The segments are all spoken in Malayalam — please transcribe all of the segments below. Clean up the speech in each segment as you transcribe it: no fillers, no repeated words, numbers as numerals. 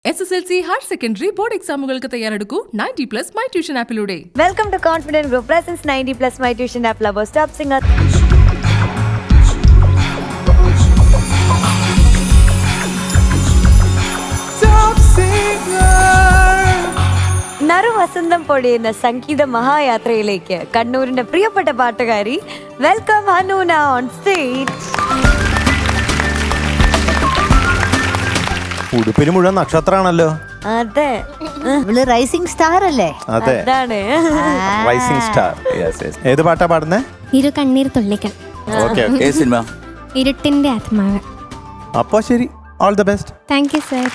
SSLC ഹയർ സെക്കൻഡറി ബോർഡ് എക്സാമുകൾക്ക് തയ്യാറെടുക്കൂ 90+ മൈ ട്യൂഷൻ ആപ്പിലൂടെ. Welcome to confident group presence 90+ my tuition app lovers top singer. നറുവസന്തം പൊഴിയുന്ന സംഗീത മഹായാത്രയിലേക്ക് കണ്ണൂരിന്റെ പ്രിയപ്പെട്ട പാട്ടുകാരി വെൽക്കം ഹനൂന ഓൺ സ്റ്റേജ്. ഉടുപ്പിന് മുഴുവൻ നക്ഷത്രമാണല്ലോ. അതെ, ഇവള് റൈസിംഗ് സ്റ്റാർ അല്ലേ? അതെ, അതാണ് റൈസിംഗ് സ്റ്റാർ. ഏത് പാട്ടാ പാടുന്നേ? ഇരു കണ്ണീർ തുള്ളികൾ. ഓക്കെ, സിനിമ ഇരുട്ടിന്റെ ആത്മാവ്. അപ്പോ ശരി, all the best. Thank you sir.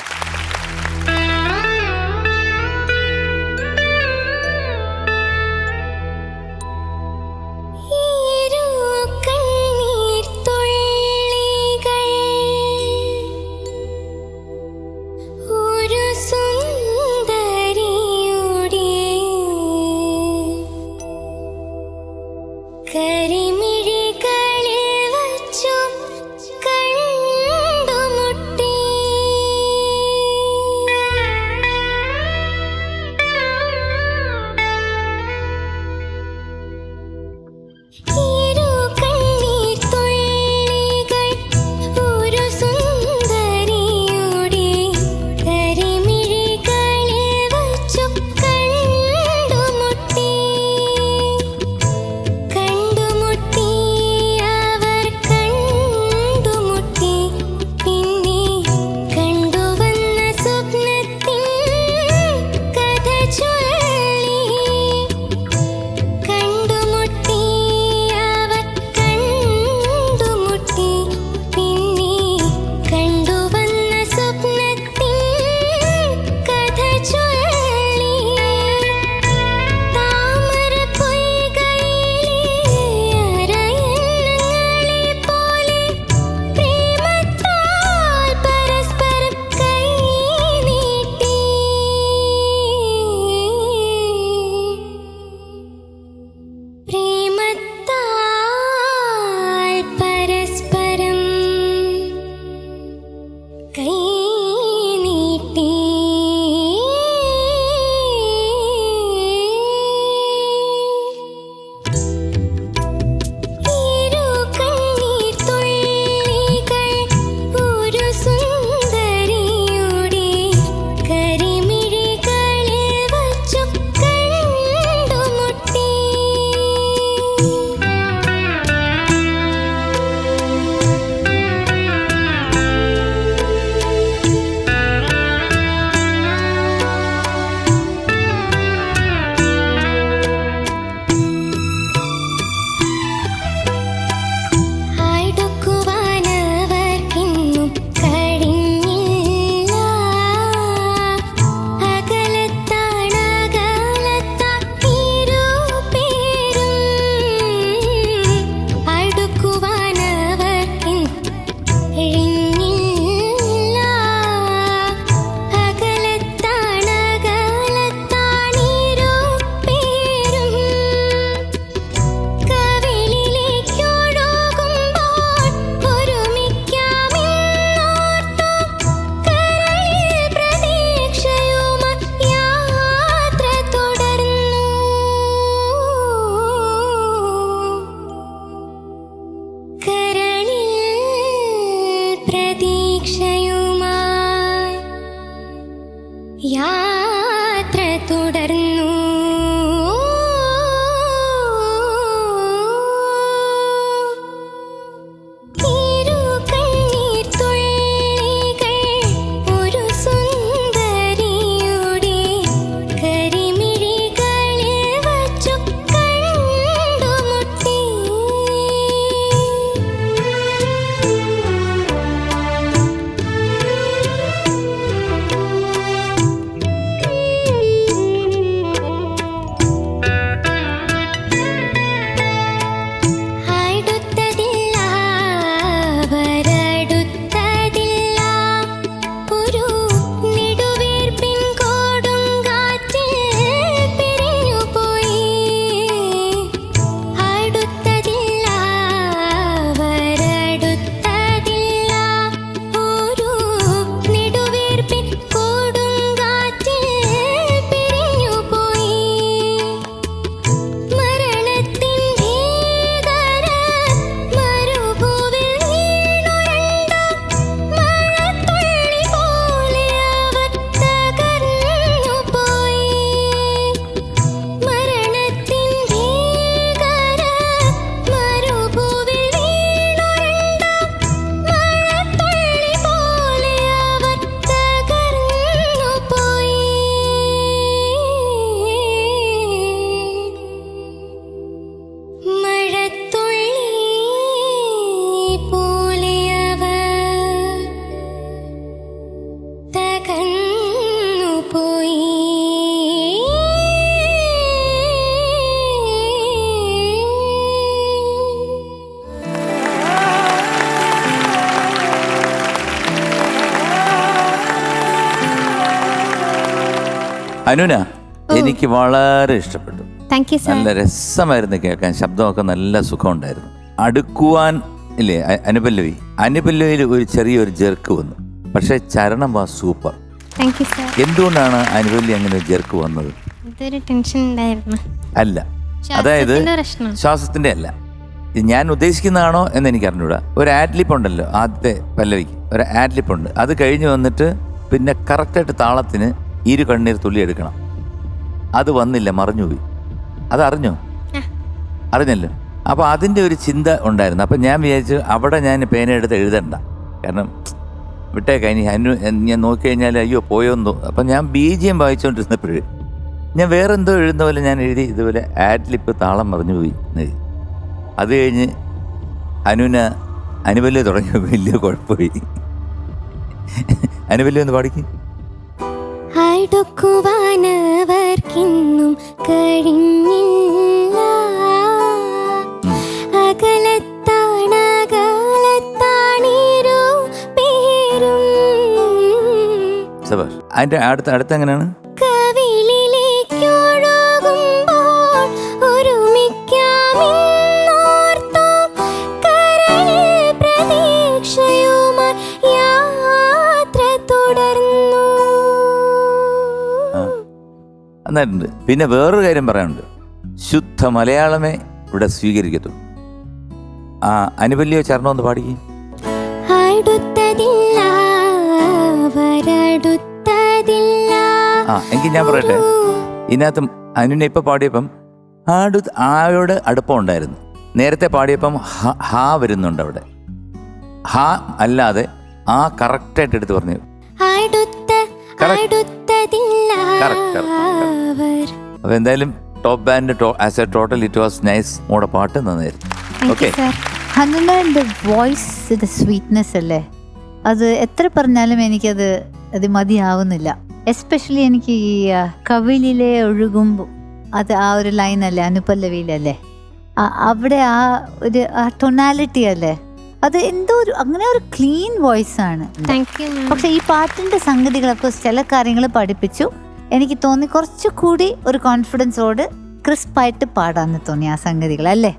യാത്ര തുടർന്നു. അനുന എനിക്ക് വളരെ ഇഷ്ടപ്പെട്ടു. Thank you sir. നല്ല രസമായിരുന്നു കേൾക്കാൻ, ശബ്ദമൊക്കെ നല്ല സുഖമുണ്ടായിരുന്നു. അടുക്കുവാൻ ഇല്ലേ അനുപല്ലവിയിൽ ഒരു ചെറിയൊരു ജെർക്ക് വന്നു, പക്ഷെ ചരണം വാ സൂപ്പർ. Thank you sir. എന്തുകൊണ്ടാണ് അനുപല്ലി അങ്ങനെ ജെർക്ക് വന്നത്? ഇതൊരു ടെൻഷൻ ഉണ്ടായിരുന്നു. അല്ല, അതായത് ശ്വാസത്തിന്റെ പ്രശ്നം. ശ്വാസത്തിന്റെ അല്ല, ഞാൻ ഉദ്ദേശിക്കുന്നതാണോ എന്ന് എനിക്ക് അറിഞ്ഞൂടാ. ഒരു ആഡ്ലിപ്പ് ഉണ്ടല്ലോ ആദ്യത്തെ പല്ലവിക്ക്, ഒരു ആഡ്ലിപ്പ് ഉണ്ട്. അത് കഴിഞ്ഞ് വന്നിട്ട് പിന്നെ കറക്റ്റായിട്ട് താളത്തിന് ഇരു കണ്ണീർ തുള്ളി എടുക്കണം. അത് വന്നില്ല, മറിഞ്ഞുപോയി. അതറിഞ്ഞോ? അറിഞ്ഞല്ലോ. അപ്പോൾ അതിൻ്റെ ഒരു ചിന്ത ഉണ്ടായിരുന്നു. അപ്പം ഞാൻ വിചാരിച്ചു അവിടെ ഞാൻ പേന എടുത്ത് എഴുതണ്ട, കാരണം വിട്ടേക്കാം, ഇനി ഞാൻ നോക്കിക്കഴിഞ്ഞാൽ അയ്യോ പോയോന്ന് തോന്നും. അപ്പം ഞാൻ BGM വായിച്ചുകൊണ്ടിരുന്നപ്പോഴേ ഞാൻ വേറെന്തോ എഴുതുന്ന പോലെ ഞാൻ എഴുതി ഇതുപോലെ ആഡ്ലിപ്പ് താളം മറിഞ്ഞു പോയി. അത് കഴിഞ്ഞ് അനുപല്ലി തുടങ്ങിയ വലിയ കുഴപ്പമായി. അനുപല്ലി ഒന്ന് പാടിക്കും. അടുക്കുവാനവർക്കിന്നും കഴിഞ്ഞില്ല, അകലത്താണകലത്താണിരു പേരും. സബാഷ്. അതിൻ്റെ അടുത്ത എങ്ങനെയാണ്? കവിളിലേക്കൊഴുകുമ്പോൾ ഒരുമിക്കാമെന്നോർത്തു കരളിൽ പ്രതീക്ഷയുമായി യാത്ര തുടർന്നു. നന്നായിട്ടുണ്ട്. പിന്നെ വേറൊരു കാര്യം പറയാനുണ്ട്, ശുദ്ധ മലയാളമേ ഇവിടെ സ്വീകരിക്കത്തുള്ളൂ. അനുപല്ലിയോ ചരണം ഒന്ന് പാടിക്കും. അടുത്തതില്ല വരടുത്തതില്ല. എങ്കിൽ ഞാൻ പറയട്ടെ, ഇതിനകത്ത് അനുനെ ഇപ്പം പാടിയപ്പം ആയോട് അടുപ്പം ഉണ്ടായിരുന്നു. നേരത്തെ പാടിയപ്പം ഹാ വരുന്നുണ്ട് അവിടെ. ഹാ അല്ലാതെ ആ കറക്റ്റായിട്ട് എടുത്ത് പറഞ്ഞു. അപ്പൊ എന്തായാലും top band as A total it was nice. മോടെ പാട്ട് നന്നായിരുന്നു. ഓക്കെ. ഹനുനന്റെ വോയിസ് സ്വീറ്റ്നെസ് അല്ലേ, അത് എത്ര പറഞ്ഞാലും അത് മതിയാവുന്നില്ല. എസ്പെഷ്യലി എനിക്ക് ഈ കവിളിലെ ഒഴുകുമ്പോൾ അത് ആ ഒരു ലൈനല്ലേ, അനുപല്ലവിയിലല്ലേ, അവിടെ ആ ഒരു ടൊണാലിറ്റി അല്ലേ, അത് എന്തോ ഒരു അങ്ങനെ ഒരു ക്ലീൻ വോയിസ് ആണ്. പക്ഷെ ഈ പാട്ടിന്റെ സംഗതികളൊക്കെ ചില കാര്യങ്ങൾ പഠിപ്പിച്ചു. എനിക്ക് തോന്നി കുറച്ചുകൂടി ഒരു കോൺഫിഡൻസോട് ക്രിസ്പായിട്ട് പാടാന്ന് തോന്നി ആ സംഗതികൾ അല്ലേ.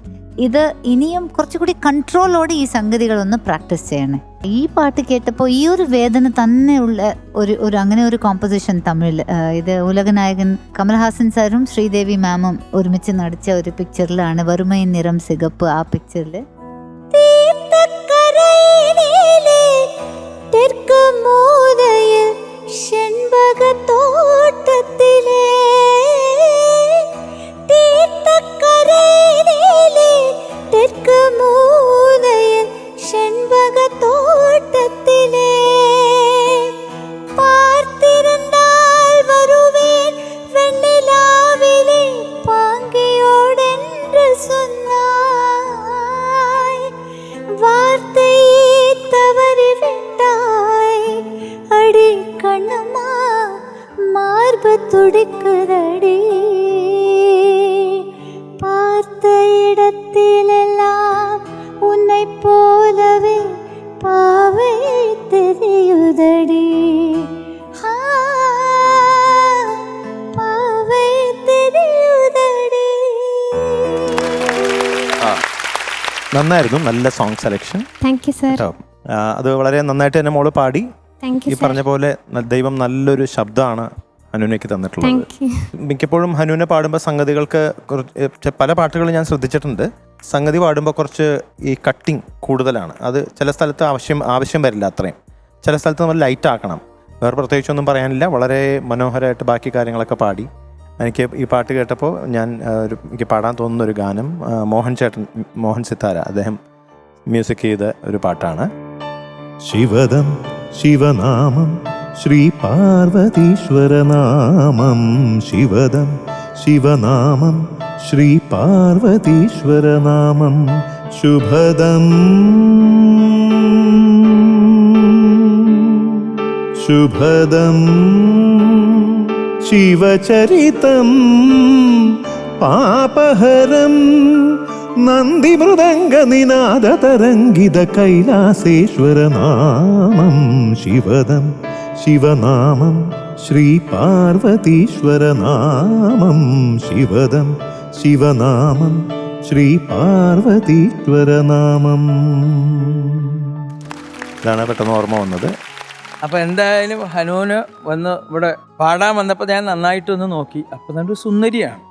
ഇത് ഇനിയും കുറച്ചുകൂടി കൺട്രോളോടെ ഈ സംഗതികളൊന്ന് പ്രാക്ടീസ് ചെയ്യണേ. ഈ പാട്ട് കേട്ടപ്പോൾ ഈ ഒരു വേദന തന്നെ ഉള്ള ഒരു അങ്ങനെ ഒരു കോമ്പോസിഷൻ തമിഴിൽ, ഇത് ഉലകനായകൻ കമൽഹാസൻ സാറും ശ്രീദേവി മാമും ഒരുമിച്ച് നടിച്ച ഒരു പിക്ചറിലാണ്, വറുമൈ നിറം സിഗപ്പ്. ആ പിക്ചറിൽ துடிக்குதடி பார்த்த இடத்திலெல்லாம் உன்னை போலவே பாவை தெரியுதடி பாவை தெரியுதടി. നന്നായിരുന്നു, നല്ല song selection. Thank you sir. അത് വളരെ നന്നായിട്ട് തന്നെ മോള് പാടി. ഈ പറഞ്ഞ പോലെ ദൈവം നല്ലൊരു ശബ്ദമാണ് ഹനുനയ്ക്ക് തന്നിട്ടുള്ളത്. മിക്കപ്പോഴും ഹനുന പാടുമ്പോൾ സംഗതികൾക്ക് പല പാട്ടുകളും ഞാൻ ശ്രദ്ധിച്ചിട്ടുണ്ട്, സംഗതി പാടുമ്പോൾ കുറച്ച് ഈ കട്ടിങ് കൂടുതലാണ്. അത് ചില സ്ഥലത്ത് ആവശ്യം വരില്ല അത്രയും, ചില സ്ഥലത്ത് നമ്മൾ ലൈറ്റ് ആക്കണം. വേറെ പ്രത്യേകിച്ചൊന്നും പറയാനില്ല, വളരെ മനോഹരമായിട്ട് ബാക്കി കാര്യങ്ങളൊക്കെ പാടി. എനിക്ക് ഈ പാട്ട് കേട്ടപ്പോൾ എനിക്ക് പാടാൻ തോന്നുന്ന ഒരു ഗാനം മോഹൻ സിത്താര അദ്ദേഹം മ്യൂസിക് ചെയ്ത ഒരു പാട്ടാണ്. ശിവദം ശിവനാമം ശ്രീ പാർവതീശ്വരനാമം, ശിവദം ശിവനാമം ശ്രീ പാർവതീശ്വരനാമം, ശുഭദം ശുഭദം ശിവചരിതം പാപഹരം നന്ദിമൃദംഗനിനാദതരംഗിത കൈലാസേശ്വരനാമം, ശിവദം ശിവനാമം ശ്രീപാർവതീശ്വരനാമം ശിവദം ശിവനാമം ശ്രീപാർവതീശ്വരനാമം. ഇതാണ് പെട്ടെന്ന് ഓർമ്മ വന്നത്. അപ്പൊ എന്തായാലും ഹനുവിന് വന്ന് ഇവിടെ പാടാൻ വന്നപ്പോൾ ഞാൻ നന്നായിട്ടൊന്ന് നോക്കി. അപ്പൊ നല്ലൊരു സുന്ദരിയാണ്,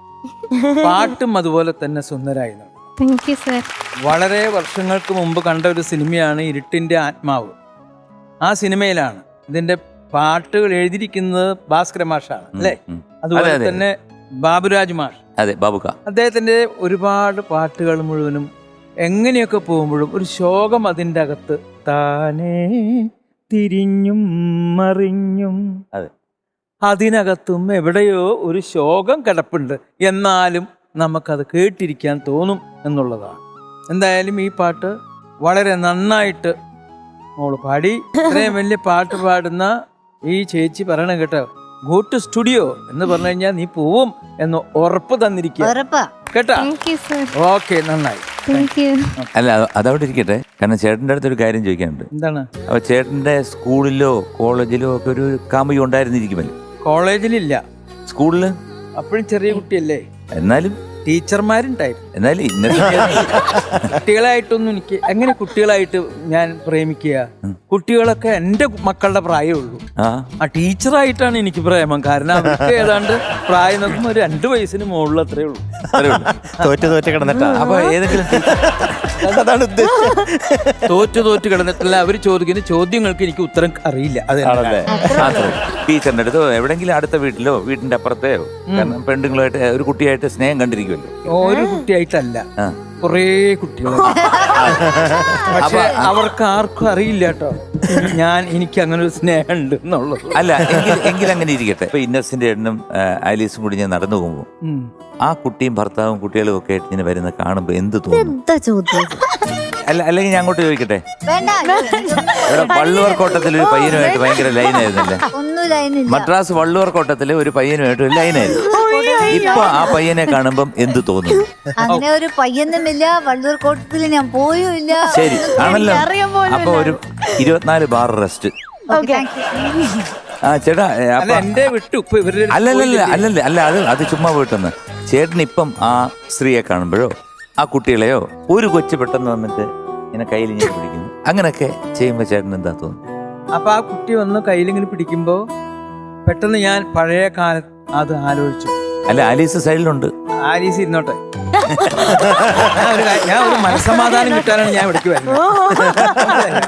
പാട്ടും അതുപോലെ തന്നെ സുന്ദരായി. Thank you sir. വളരെ വർഷങ്ങൾക്ക് മുമ്പ് കണ്ട ഒരു സിനിമയാണ് ഇരുട്ടിന്റെ ആത്മാവ്. ആ സിനിമയിലാണ് ഇതിന്റെ പാട്ടുകൾ എഴുതിയിരിക്കുന്നത് ഭാസ്കര മാഷാണ് അല്ലേ? അതുപോലെ തന്നെ ബാബുരാജ് മാഷ്, അതെ, ബാബുക്ക. അദ്ദേഹത്തിന്റെ ഒരുപാട് പാട്ടുകൾ മുഴുവനും എങ്ങനെയൊക്കെ പോകുമ്പോഴും ഒരു ശോകം അതിൻ്റെ അകത്ത് താനേ തിരിഞ്ഞും മറിഞ്ഞും, അതെ, അതിനകത്തും എവിടെയോ ഒരു ശോകം കിടപ്പുണ്ട്, എന്നാലും നമുക്കത് കേട്ടിരിക്കാൻ തോന്നും എന്നുള്ളതാണ്. എന്തായാലും ഈ പാട്ട് വളരെ നന്നായിട്ട് മോള് പാടി. ഇത്രയും വലിയ പാട്ട് പാടുന്ന ഈ ചേച്ചി പറയണ കേട്ടോ, ഗോ ടു സ്റ്റുഡിയോ എന്ന് പറഞ്ഞു കഴിഞ്ഞാൽ നീ പോവും എന്ന് ഉറപ്പ് തന്നിരിക്കുക കേട്ടാ. ഓക്കെ, നന്നായി. അല്ല, അതവിടെ ഇരിക്കട്ടെ. കാരണം ചേട്ടൻ്റെ അടുത്തൊരു കാര്യം ചോദിക്കാനുണ്ട്. എന്താണ്? അപ്പൊ ചേട്ടന്റെ സ്കൂളിലോ കോളേജിലോ ഒക്കെ ഒരു കാമുകി ഉണ്ടായിരുന്നിരിക്കുമല്ലോ. കോളേജിലില്ല, സ്കൂളില് അപ്പോഴും ചെറിയ കുട്ടിയല്ലേ. എന്നാലും ടീച്ചർമാരുണ്ടായിരുന്നു. എന്നാലും കുട്ടികളായിട്ടൊന്നും എനിക്ക് എങ്ങനെ കുട്ടികളായിട്ട് ഞാൻ പ്രേമിക്കുക? കുട്ടികളൊക്കെ എൻ്റെ മക്കളുടെ പ്രായമേ ഉള്ളൂ. ആ ടീച്ചറായിട്ടാണ് എനിക്ക് പ്രേമം. കാരണം അവർക്ക് ഏതാണ്ട് പ്രായം നോക്കുമ്പോൾ ഒരു 2 വയസ്സിന് മുകളിൽ അത്രേ ഉള്ളൂ. തോറ്റ് കിടന്നിട്ടാ. അപ്പൊ ഏതെങ്കിലും തോറ്റ് കിടന്നിട്ടല്ല. അവർ ചോദിക്കുന്ന ചോദ്യങ്ങൾക്ക് എനിക്ക് ഉത്തരം അറിയില്ല. ടീച്ചറിന്റെ അടുത്തോ എവിടെങ്കിലും അടുത്ത വീട്ടിലോ വീട്ടിന്റെ അപ്പുറത്തെയോ പെണ്ണുങ്ങളുമായിട്ട് ഒരു കുട്ടിയായിട്ട് സ്നേഹം കണ്ടിരിക്കുമല്ലോ. ഒരു കുട്ടിയായിട്ടല്ല, കുറേ കുട്ടികൾ. പക്ഷെ അവർക്ക് ആർക്കും അറിയില്ല കേട്ടോ എനിക്ക് അങ്ങനെ ഒരു സ്നേഹം ഉണ്ട് എന്നുള്ളത്. അല്ല, എങ്കിൽ അങ്ങനെ ഇരിക്കട്ടെ. ഇപ്പൊ ഇന്നസെന്റ് ഏട്ടനും ആലീസും കൂടി ഞാൻ നടന്നു പോകുമ്പോൾ ആ കുട്ടിയും ഭർത്താവും കുട്ടികളും ഒക്കെ ആയിട്ട് ഇങ്ങനെ വരുന്ന കാണുമ്പോ എന്ത് തോന്നുന്നു? അല്ലെങ്കിൽ ഞാൻ അങ്ങോട്ട് ചോദിക്കട്ടെ. വള്ളുവർക്കോട്ടത്തിൽ ഒരു പയ്യനുമായിട്ട് ഭയങ്കര ലൈനായിരുന്നല്ലേ? മദ്രാസ് വള്ളുവർക്കോട്ടത്തില് ഒരു പയ്യനുമായിട്ട് ഒരു ലൈനായിരുന്നു. ഇപ്പൊ ആ പയ്യനെ കാണുമ്പം എന്ത് തോന്നുന്നു? അങ്ങനെ ഒരു പയ്യനുമില്ല, വള്ളൂർക്കോട്ടത്തിൽ ഞാൻ പോയുമില്ല. ശരി ആണല്ലോ. അപ്പൊ ഒരു 24 ബാർ റെസ്റ്റ്. ആ ചേട്ടാ, അല്ലല്ല അത് ചുമ്മാ പോയിട്ടൊന്ന്. ചേട്ടൻ ഇപ്പം ആ സ്ത്രീയെ കാണുമ്പോഴോ ആ കുട്ടികളെയോ ഒരു കൊച്ചു പെട്ടെന്ന് വന്നിട്ട് ഇങ്ങനെ കയ്യിൽ ഇങ്ങനെ പിടിക്കുന്നു, അങ്ങനെയൊക്കെ ചെയ്യുമ്പോ ചേട്ടൻ എന്താ തോന്നുന്നു? അപ്പൊ ആ കുട്ടി വന്ന് കയ്യിലിങ്ങനെ പിടിക്കുമ്പോ പെട്ടെന്ന് ഞാൻ പഴയ കാലം അത് ആലോചിച്ചു. അല്ല, ആലീസ് സൈഡിലുണ്ട്. ആലീസ് ഇരുന്നോട്ടെ, ഞാൻ ഒരു മനസ്സമാധാനം കിട്ടാനാണ് ഞാൻ ഇവിടേക്ക് വരുന്നത്.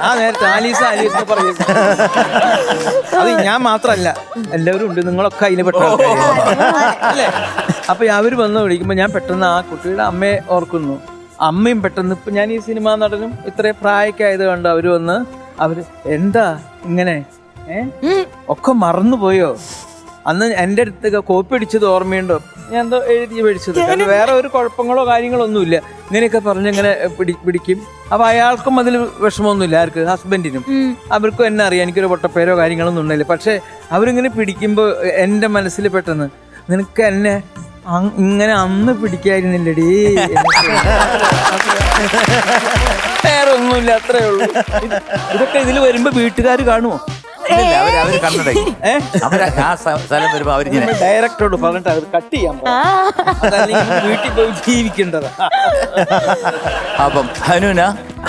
ആ നേരത്തെ ആലീസ് പറയും. അത് ഞാൻ മാത്രല്ല, എല്ലാവരും ഉണ്ട്, നിങ്ങളൊക്കെ അതിൽ പെട്ട അല്ലേ? അപ്പൊ അവര് വന്ന് വിളിക്കുമ്പോ ഞാൻ പെട്ടെന്ന് ആ കുട്ടിയുടെ അമ്മയെ ഓർക്കുന്നു. അമ്മയും പെട്ടെന്ന് ഇപ്പൊ ഞാൻ ഈ സിനിമാ നടനും ഇത്ര പ്രായമൊക്കെ ആയത് കണ്ട് അവര് വന്ന് എന്താ ഇങ്ങനെ ഒക്കെ മറന്നുപോയോ? അന്ന് എൻ്റെ അടുത്ത് കോപ്പി അടിച്ചത് ഓർമ്മയുണ്ടോ? ഞാൻ എന്തോ എഴുതി മേടിച്ചത്. കാരണം വേറെ ഒരു കുഴപ്പങ്ങളോ കാര്യങ്ങളോ ഒന്നുമില്ല. ഇങ്ങനെയൊക്കെ പറഞ്ഞ് ഇങ്ങനെ പിടിക്കും. അപ്പൊ അയാൾക്കും അതിൽ വിഷമമൊന്നുമില്ല. ആർക്ക്? ഹസ്ബൻഡിനും. അവർക്കും എന്നെ അറിയാം, എനിക്കൊരു പൊട്ടപ്പേരോ കാര്യങ്ങളൊന്നും ഉണ്ടായില്ല. പക്ഷെ അവരിങ്ങനെ പിടിക്കുമ്പോൾ എൻ്റെ മനസ്സിൽ പെട്ടെന്ന് നിനക്ക് എന്നെ ഇങ്ങനെ അന്ന് പിടിക്കായിരുന്നില്ലടീ, വേറെ ഒന്നുമില്ല, അത്രേ ഉള്ളൂ. ഇതൊക്കെ ഇതിൽ വരുമ്പോ വീട്ടുകാർ കാണുമോ? അവര് കണ്ണടക്കി. ഡയറക്ടറോട് പറഞ്ഞിട്ട് അത് കട്ട് ചെയ്യാൻ വീട്ടിൽ പോയി ജീവിക്കേണ്ടതാ. അപ്പം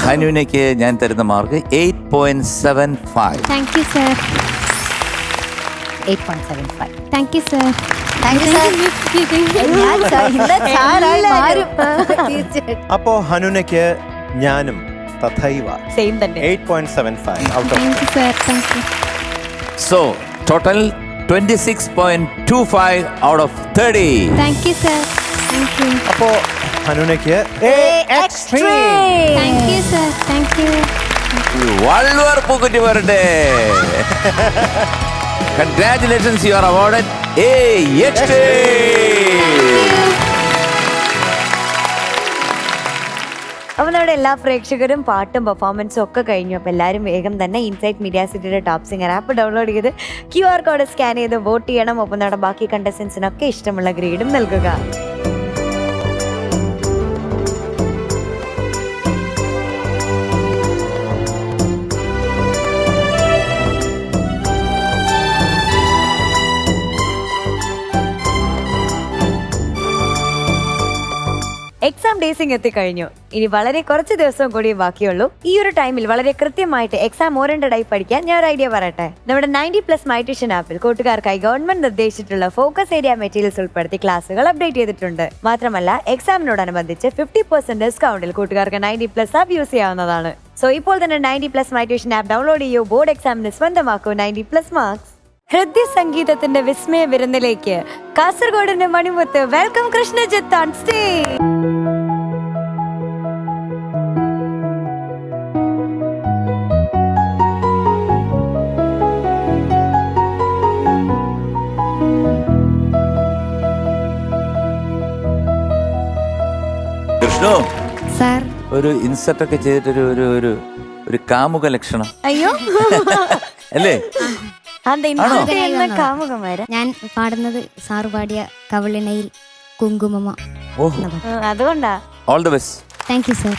ഹനുനയ്ക്ക് ഞാൻ തരുന്ന mark 8.75. Thank you sir. 8.75. Thank you sir. അപ്പോ ഹനുനയ്ക്ക് ഞാനും തഥൈവ സെയിം തന്നെ 8.75 out of. Thank you sir. Thank you. So total 26.25 out of 30. Thank you sir. Thank you. അപ്പോ ഹനുനയ്ക്ക് thank you sir. Thank you. വള്ളുവർ പൂക്കുറ്റി വരട്ടെ. Congratulations, you are awarded A extreme. അപ്പോൾ നമ്മുടെ എല്ലാ പ്രേക്ഷകരും പാട്ടും പെർഫോമൻസും ഒക്കെ കഴിഞ്ഞു. അപ്പോൾ എല്ലാവരും വേഗം തന്നെ ഇൻസൈറ്റ് മീഡിയ സിറ്റിയുടെ ടോപ്പ് സിംഗർ ആപ്പ് ഡൗൺലോഡ് ചെയ്ത് QR കോഡ് സ്കാൻ ചെയ്ത് വോട്ട് ചെയ്യണം. ഒപ്പം നമ്മുടെ ബാക്കി കണ്ടസ്റ്റൻസിനൊക്കെ ഇഷ്ടമുള്ള ഗ്രേഡും നൽകുക. എക്സാം ഡേയ്സിങ് എത്തിക്കഴിഞ്ഞു. ഇനി വളരെ കുറച്ച് ദിവസം കൂടി ബാക്കിയുള്ളൂ. ഈ ഒരു ടൈമിൽ വളരെ കൃത്യമായിട്ട് എക്സാം ഓറിയന്റഡ് ആയി പഠിക്കാൻ ഞാൻ ഒരു ഐഡിയ പറയട്ടെ. നമ്മുടെ 90+ മൈ ട്യൂഷൻ ആപ്പിൽ കൂട്ടുകാർക്കായി ഗവൺമെന്റ് നിർദ്ദേശിച്ചിട്ടുള്ള ഫോക്കസ് ഏരിയ മെറ്റീരിയൽസ് ഉൾപ്പെടുത്തി ക്ലാസുകൾ അപ്ഡേറ്റ് ചെയ്തിട്ടുണ്ട്. മാത്രമല്ല എക്സാമിനോടനുബന്ധിച്ച് 50% ഡിസ്കൗണ്ടിൽ കൂട്ടുകാർക്ക് 90+ ആപ്പ് യൂസ് ചെയ്യാവുന്നതാണ്. സോ ഇപ്പോൾ തന്നെ 90+ മൈ ട്യൂഷൻ ആപ്പ് ഡൗൺലോഡ് ചെയ്യൂ. ബോർഡ് എക്സാമിന് സ്വന്തമാക്കൂ 90+ മാർക്സ്. ഹൃദയ സംഗീതത്തിന്റെ വിസ്മയ വിരുന്നിലേക്ക് കാസർഗോഡിന്റെ മണിമുത്ത് welcome Krishnajith on stage. Krishnu sir. ഒരു ഇൻസെർട്ട് ഒക്കെ ചെയ്തിട്ട് ഒരു കാമുക ലക്ഷണം അയ്യോ അല്ലേ? കാമുകന്മാര് ഞാൻ പാടുന്നത് സാറ് പാടിയ കവിളിണയിൽ കുങ്കുമമ. ഓഹോ, അതുകൊണ്ടാ. All the best. Thank you sir.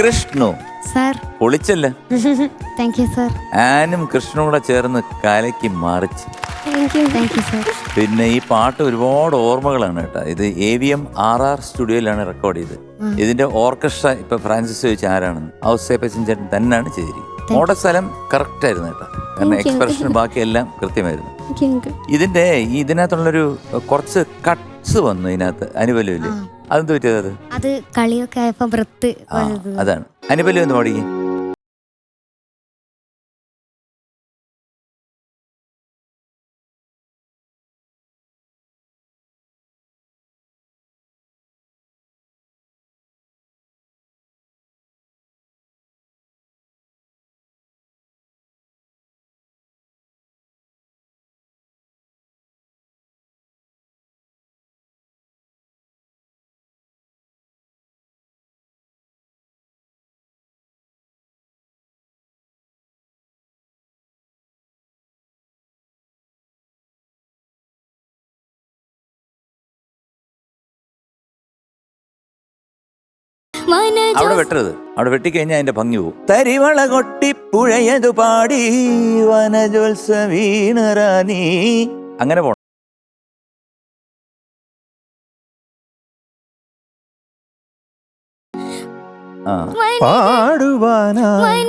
Krishnu sir പൊളിച്ചല്ലേ? Thank you sir. ആനും കൃഷ്ണനും കൂടെ ചേർന്ന് കലയ്ക്ക് മറിച്ച്. Thank you sir. പിന്നെ ഈ പാട്ട് ഒരുപാട് ഓർമ്മകളാണ് കേട്ടോ. ഇത് AVM RR സ്റ്റുഡിയോയിലാണ് റെക്കോർഡ് ചെയ്തത്. ഇതിന്റെ ഓർക്കസ്ട്ര ഇപ്പൊ ഫ്രാൻസിസ് ചോദിച്ച ആരാണെന്ന് ഔസേപ്പച്ചൻ ചേട്ടൻ തന്നെയാണ് ചെയ്തിരിക്കുന്നത്. മോഡൽ സ്ഥലം കറക്റ്റ് ആയിരുന്നു കേട്ടോ. കാരണം എക്സ്പ്രഷൻ ബാക്കിയെല്ലാം കൃത്യമായിരുന്നു. ഇതിനകത്തുള്ളൊരു കുറച്ച് കട്ട്സ് വന്നു ഇതിനകത്ത് അനുപല്ലവില്. അതെന്ത് പറ്റിയത്? അത് കളിയൊക്കെ ആയപ്പോ വൃത്ത് അതാണ്. അനുപല്ലവി ഒന്ന് പാടിക്കേ. അവിടെ വെട്ടരുത്. അവിടെ വെട്ടിക്കഴിഞ്ഞാൽ അതിന്റെ ഭംഗി പോകും. തരിവള കൊട്ടിപ്പുഴയതു പാടി വനജോത്സവീണറാനീ അങ്ങനെ പോണം. പാടുവാനായി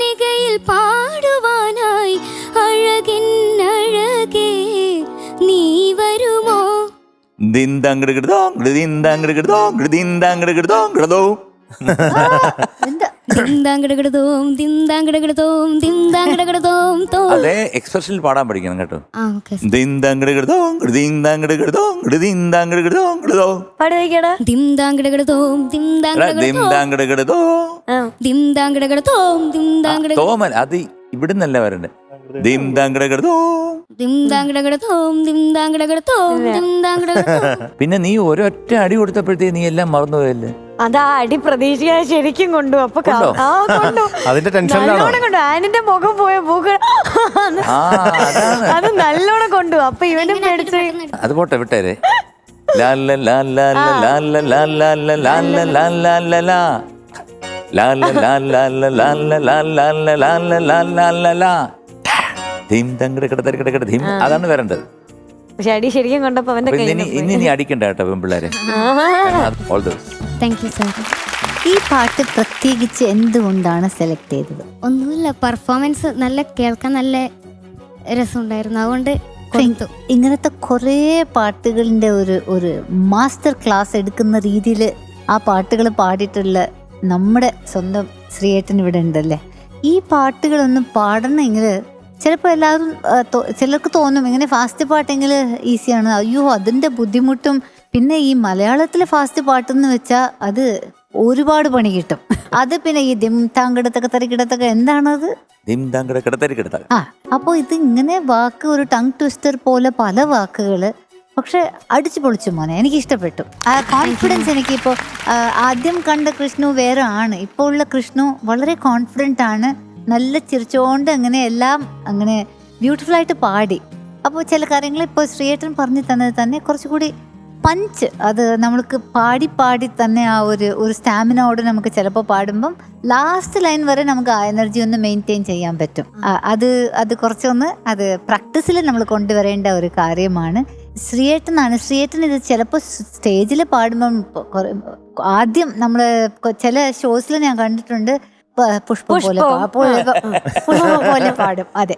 അഴകിൻ അഴകേ നീ വരുമോ? ദിന്താങ്കിടുകിടതോ ദിന്താങ്കിടുകിടതോ ദിന്താങ്കിടുകിടതോ. അതെ എക്സ്പ്രഷനിൽ പാടാൻ പഠിക്കണം കേട്ടോ. തോമൽ അത് ഇവിടുന്നല്ല വരണ്ടേ. പിന്നെ നീ ഒരൊറ്റ അടി കൊടുത്തപ്പോഴത്തേ നീ എല്ലാം മറന്നുപോയല്ലേ? അതാ അടി പ്രതീക്ഷിക്കാൻ ശരിക്കും കൊണ്ടു. അപ്പൊ അതിന്റെ ടെൻഷനിലാണോ? ആനിന്റെ മുഖം പോയ അത് നല്ലോണം കൊണ്ടു. അപ്പൊ ഇവനും പേടിച്ചു. അത് പോട്ടെ വിട്ടേരെ. അതാണ് വരേണ്ടത്. പക്ഷെ അടി ശരിക്കും കൊണ്ടപ്പോ ഇനി നീ അടിക്കണ്ട കേട്ടോ പെൺപിള്ളേരെ. ഈ പാട്ട് പ്രത്യേകിച്ച് എന്തുകൊണ്ടാണ് സെലക്ട് ചെയ്തത്? ഒന്നുമില്ല, പെർഫോമൻസ് നല്ല കേൾക്കാൻ നല്ല രസമുണ്ടായിരുന്നു, അതുകൊണ്ട് ഇങ്ങനത്തെ കുറേ പാട്ടുകളിന്റെ ഒരു മാസ്റ്റർ ക്ലാസ് എടുക്കുന്ന രീതിയിൽ ആ പാട്ടുകൾ പാടിയിട്ടുള്ള നമ്മുടെ സ്വന്തം ശ്രീയേട്ടൻ ഇവിടെ ഉണ്ടല്ലേ. ഈ പാട്ടുകളൊന്നും പാടണമെങ്കിൽ ചിലപ്പോൾ എല്ലാവരും ചിലർക്ക് തോന്നും ഇങ്ങനെ ഫാസ്റ്റ് പാട്ടെങ്കിൽ ഈസിയാണ്. അയ്യോ അതിൻ്റെ ബുദ്ധിമുട്ടും. പിന്നെ ഈ മലയാളത്തിലെ ഫാസ്റ്റ് പാട്ടെന്ന് വെച്ചാൽ അത് ഒരുപാട് പണി കിട്ടും. അത് പിന്നെ ഈ ദിം താങ്കിടത്തൊക്കെ തരികിടത്തൊക്കെ എന്താണത്? അപ്പോൾ ഇത് ഇങ്ങനെ വാക്ക് ഒരു ടങ് ട്വിസ്റ്റർ പോലെ പല വാക്കുകൾ, പക്ഷെ അടിച്ചു പൊളിച്ചു മോനെ. എനിക്ക് ഇഷ്ടപ്പെട്ടു ആ കോൺഫിഡൻസ്. എനിക്കിപ്പോൾ ആദ്യം കണ്ട കൃഷ്ണു വേറെ ആണ്, ഇപ്പോൾ ഉള്ള കൃഷ്ണു വളരെ കോൺഫിഡൻ്റ് ആണ്. നല്ല ചിരിച്ചുകൊണ്ട് അങ്ങനെ എല്ലാം അങ്ങനെ ബ്യൂട്ടിഫുൾ ആയിട്ട് പാടി. അപ്പോൾ ചില കാര്യങ്ങൾ ഇപ്പോൾ ശ്രീയേട്ടൻ പറഞ്ഞു തന്നത് തന്നെ കുറച്ചുകൂടി പഞ്ച്, അത് നമ്മൾക്ക് പാടി പാടി തന്നെ ആ ഒരു സ്റ്റാമിനോട് നമുക്ക് ചിലപ്പോൾ പാടുമ്പം ലാസ്റ്റ് ലൈൻ വരെ നമുക്ക് ആ എനർജി ഒന്ന് മെയിൻറ്റെയിൻ ചെയ്യാൻ പറ്റും. അത് കുറച്ചൊന്ന് അത് പ്രാക്ടീസിൽ നമ്മൾ കൊണ്ടുവരേണ്ട ഒരു കാര്യമാണ്. ശ്രീയേട്ടൻ ഇത് ചിലപ്പോൾ സ്റ്റേജിൽ പാടുമ്പം ആദ്യം നമ്മൾ ചില ഷോസിൽ ഞാൻ കണ്ടിട്ടുണ്ട് പുഷ്പം പോലെ പാടും. അതെ,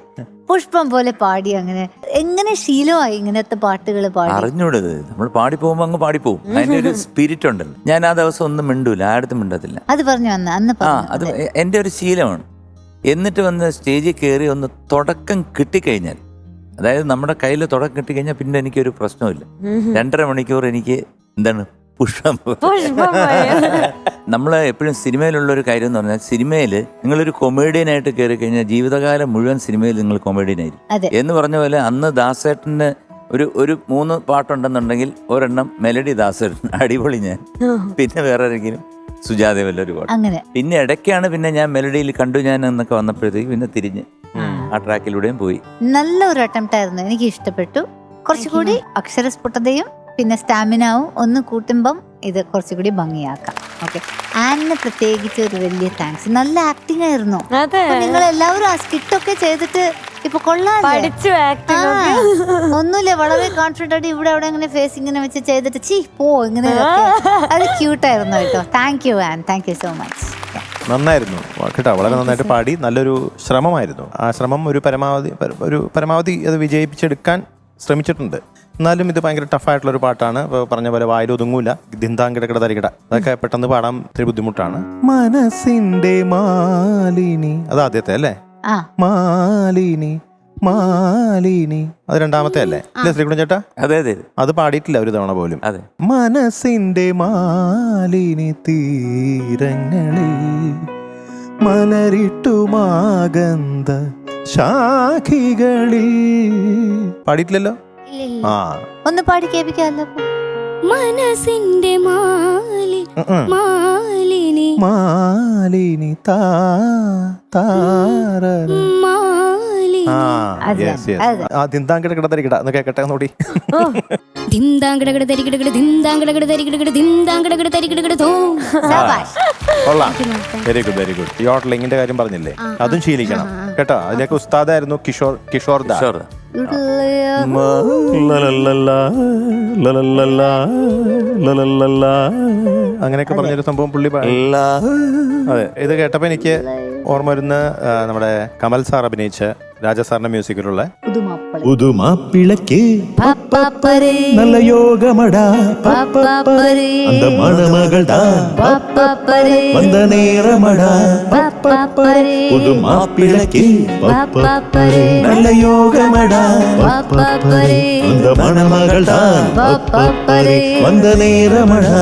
പുഷ്പം പോലെ പാടി. അങ്ങനെ എങ്ങനെ ശീലമായി ഇങ്ങനത്തെ പാട്ടുകൾ പാടി? അറിഞ്ഞൂടത് നമ്മൾ പാടി പോകുമ്പോ അങ്ങ് പാടിപ്പോവും. അതിന്റെ ഒരു സ്പിരിറ്റ് ഉണ്ടല്ലോ. ഞാൻ ആ ദിവസം ഒന്നും മിണ്ടൂല, ആടത്തും മിണ്ടത്തില്ല. അത് പറഞ്ഞു അന്ന് അത് എന്റെ ഒരു ശീലമാണ്. എന്നിട്ട് വന്ന് സ്റ്റേജിൽ കയറി ഒന്ന് തുടക്കം കിട്ടിക്കഴിഞ്ഞാൽ, അതായത് നമ്മുടെ കയ്യിൽ തുടക്കം കിട്ടിക്കഴിഞ്ഞാൽ പിന്നെ എനിക്കൊരു പ്രശ്നമില്ല. 2.5 മണിക്കൂർ എനിക്ക് എന്താണ് പുഷ്പം. നമ്മൾ എപ്പോഴും സിനിമയിലുള്ളൊരു കാര്യം എന്ന് പറഞ്ഞാൽ, സിനിമയിൽ നിങ്ങളൊരു കൊമേഡിയനായിട്ട് കയറി കഴിഞ്ഞാൽ ജീവിതകാലം മുഴുവൻ സിനിമയിൽ നിങ്ങൾ കൊമേഡിയനായിരിക്കും എന്ന് പറഞ്ഞ പോലെ. അന്ന് ദാസേട്ടന് ഒരു 3 പാട്ടുണ്ടെന്നുണ്ടെങ്കിൽ ഒരെണ്ണം മെലഡി ദാസേട്ടൻ അടിപൊളി, ഞാൻ പിന്നെ വേറെ ആരെങ്കിലും സുജാത വല്ലൊരു പാട്ട്. പിന്നെ ഇടയ്ക്കാണ് പിന്നെ ഞാൻ മെലഡിയിൽ കണ്ടു ഞാൻ എന്നൊക്കെ വന്നപ്പോഴത്തേക്ക് പിന്നെ തിരിഞ്ഞ് ആ ട്രാക്കിലൂടെയും പോയി. നല്ലൊരു അറ്റംപ്റ്റ് ആയിരുന്നു, എനിക്ക് ഇഷ്ടപ്പെട്ടു. കുറച്ചുകൂടി അക്ഷരസ്ഫുടതയും പിന്നെ സ്റ്റാമിനാവും ഒന്ന് കൂട്ടുമ്പം ഇത് കുറച്ചുകൂടി ഭംഗിയാക്കാം. ഓക്കെ. ആനിന് പ്രത്യേകിച്ച് ഒരു വലിയ താങ്ക്സ്. നല്ല ആക്ടിംഗ് ആയിരുന്നു. അതെ. നിങ്ങൾ എല്ലാവരും ആ സ്കിറ്റൊക്കെ ചെയ്തിട്ട് ഇപ്പൊ കൊള്ളാം. പഠിച്ചു ആക്ടിങ്. ഒന്നുമില്ല, വളരെ കോൺഫിഡന്റ് ആയിട്ട് ഇവിടെ അവിടെ ഇങ്ങനെ ഫേസ് ഇങ്ങനെ വെച്ച് ചെയ്തിട്ട് ഇങ്ങനെ അത് ക്യൂട്ടായിരുന്നു കേട്ടോ. Thank you an, thank you so much. നന്നായിരുന്നു കേട്ടോ, വളരെ നന്നായിട്ട് പാടി. നല്ലൊരു ശ്രമമായിരുന്നു. ആ ശ്രമം ഒരു പരമാവധി അത് വിജയിപ്പിച്ചെടുക്കാൻ ശ്രമിച്ചിട്ടുണ്ട്. എന്നാലും ഇത് ഭയങ്കര ടഫായിട്ടുള്ള ഒരു പാട്ടാണ്. പറഞ്ഞ പോലെ വായിൽ ഒതുങ്ങൂല. ദിന്താങ്കിടക്കിട തരികിട അതൊക്കെ പെട്ടെന്ന് പാടാൻ ഇത്തിരി ബുദ്ധിമുട്ടാണ്. മനസ്സിന്റെ മാലിനി അത് ആദ്യത്തെ അല്ലേ? മാലിനി മാലിനി അത് രണ്ടാമത്തെ അല്ലേ? ഇല്ല ശ്രീകുണൻ ചേട്ടാ? അതെ അതെ, അത് പാടിയിട്ടില്ല ഒരു തവണ പോലും. അതെ. മനസ്സിന്റെ മാലിനി തീരങ്ങളിൽ മലരിട്ടുമാകന്ത ശാഖികളിൽ പാടിയിട്ടില്ലല്ലോ. ആ ഒന്ന് പാടി കേൾപ്പിക്കാമല്ലോ. മനസ്സിന്റെ മാലിനി മാലിനി ദിന്താങ്കിട തരികിട എന്ന് കേക്കട്ടെ നോടി. Very good very good. യോട്ട്ലിങ്ങിന്റെ കാര്യം പറഞ്ഞില്ലേ, അതും ശീലിക്കണം കേട്ടോ. അതിലേക്ക് ഉസ്താദായിരുന്നു കിഷോർ ദാ. അങ്ങനെയൊക്കെ പറഞ്ഞൊരു സംഭവം പുള്ളി. അതെ, ഇത് കേട്ടപ്പോ എനിക്ക് ഓർമ്മ വരുന്ന നമ്മുടെ കമൽ സാർ അഭിനയിച്ച രാജ സാറിന്റെ മ്യൂസിക്കിലുള്ള പുതുമാപ്പിളക്ക് നല്ല യോഗമടാ அந்த மணமகள்டா வந்த நேரமடா புதுமாப்பிளக்கு நல்ல யோகமடா அந்த மணமகள்டா வந்த நேரமடா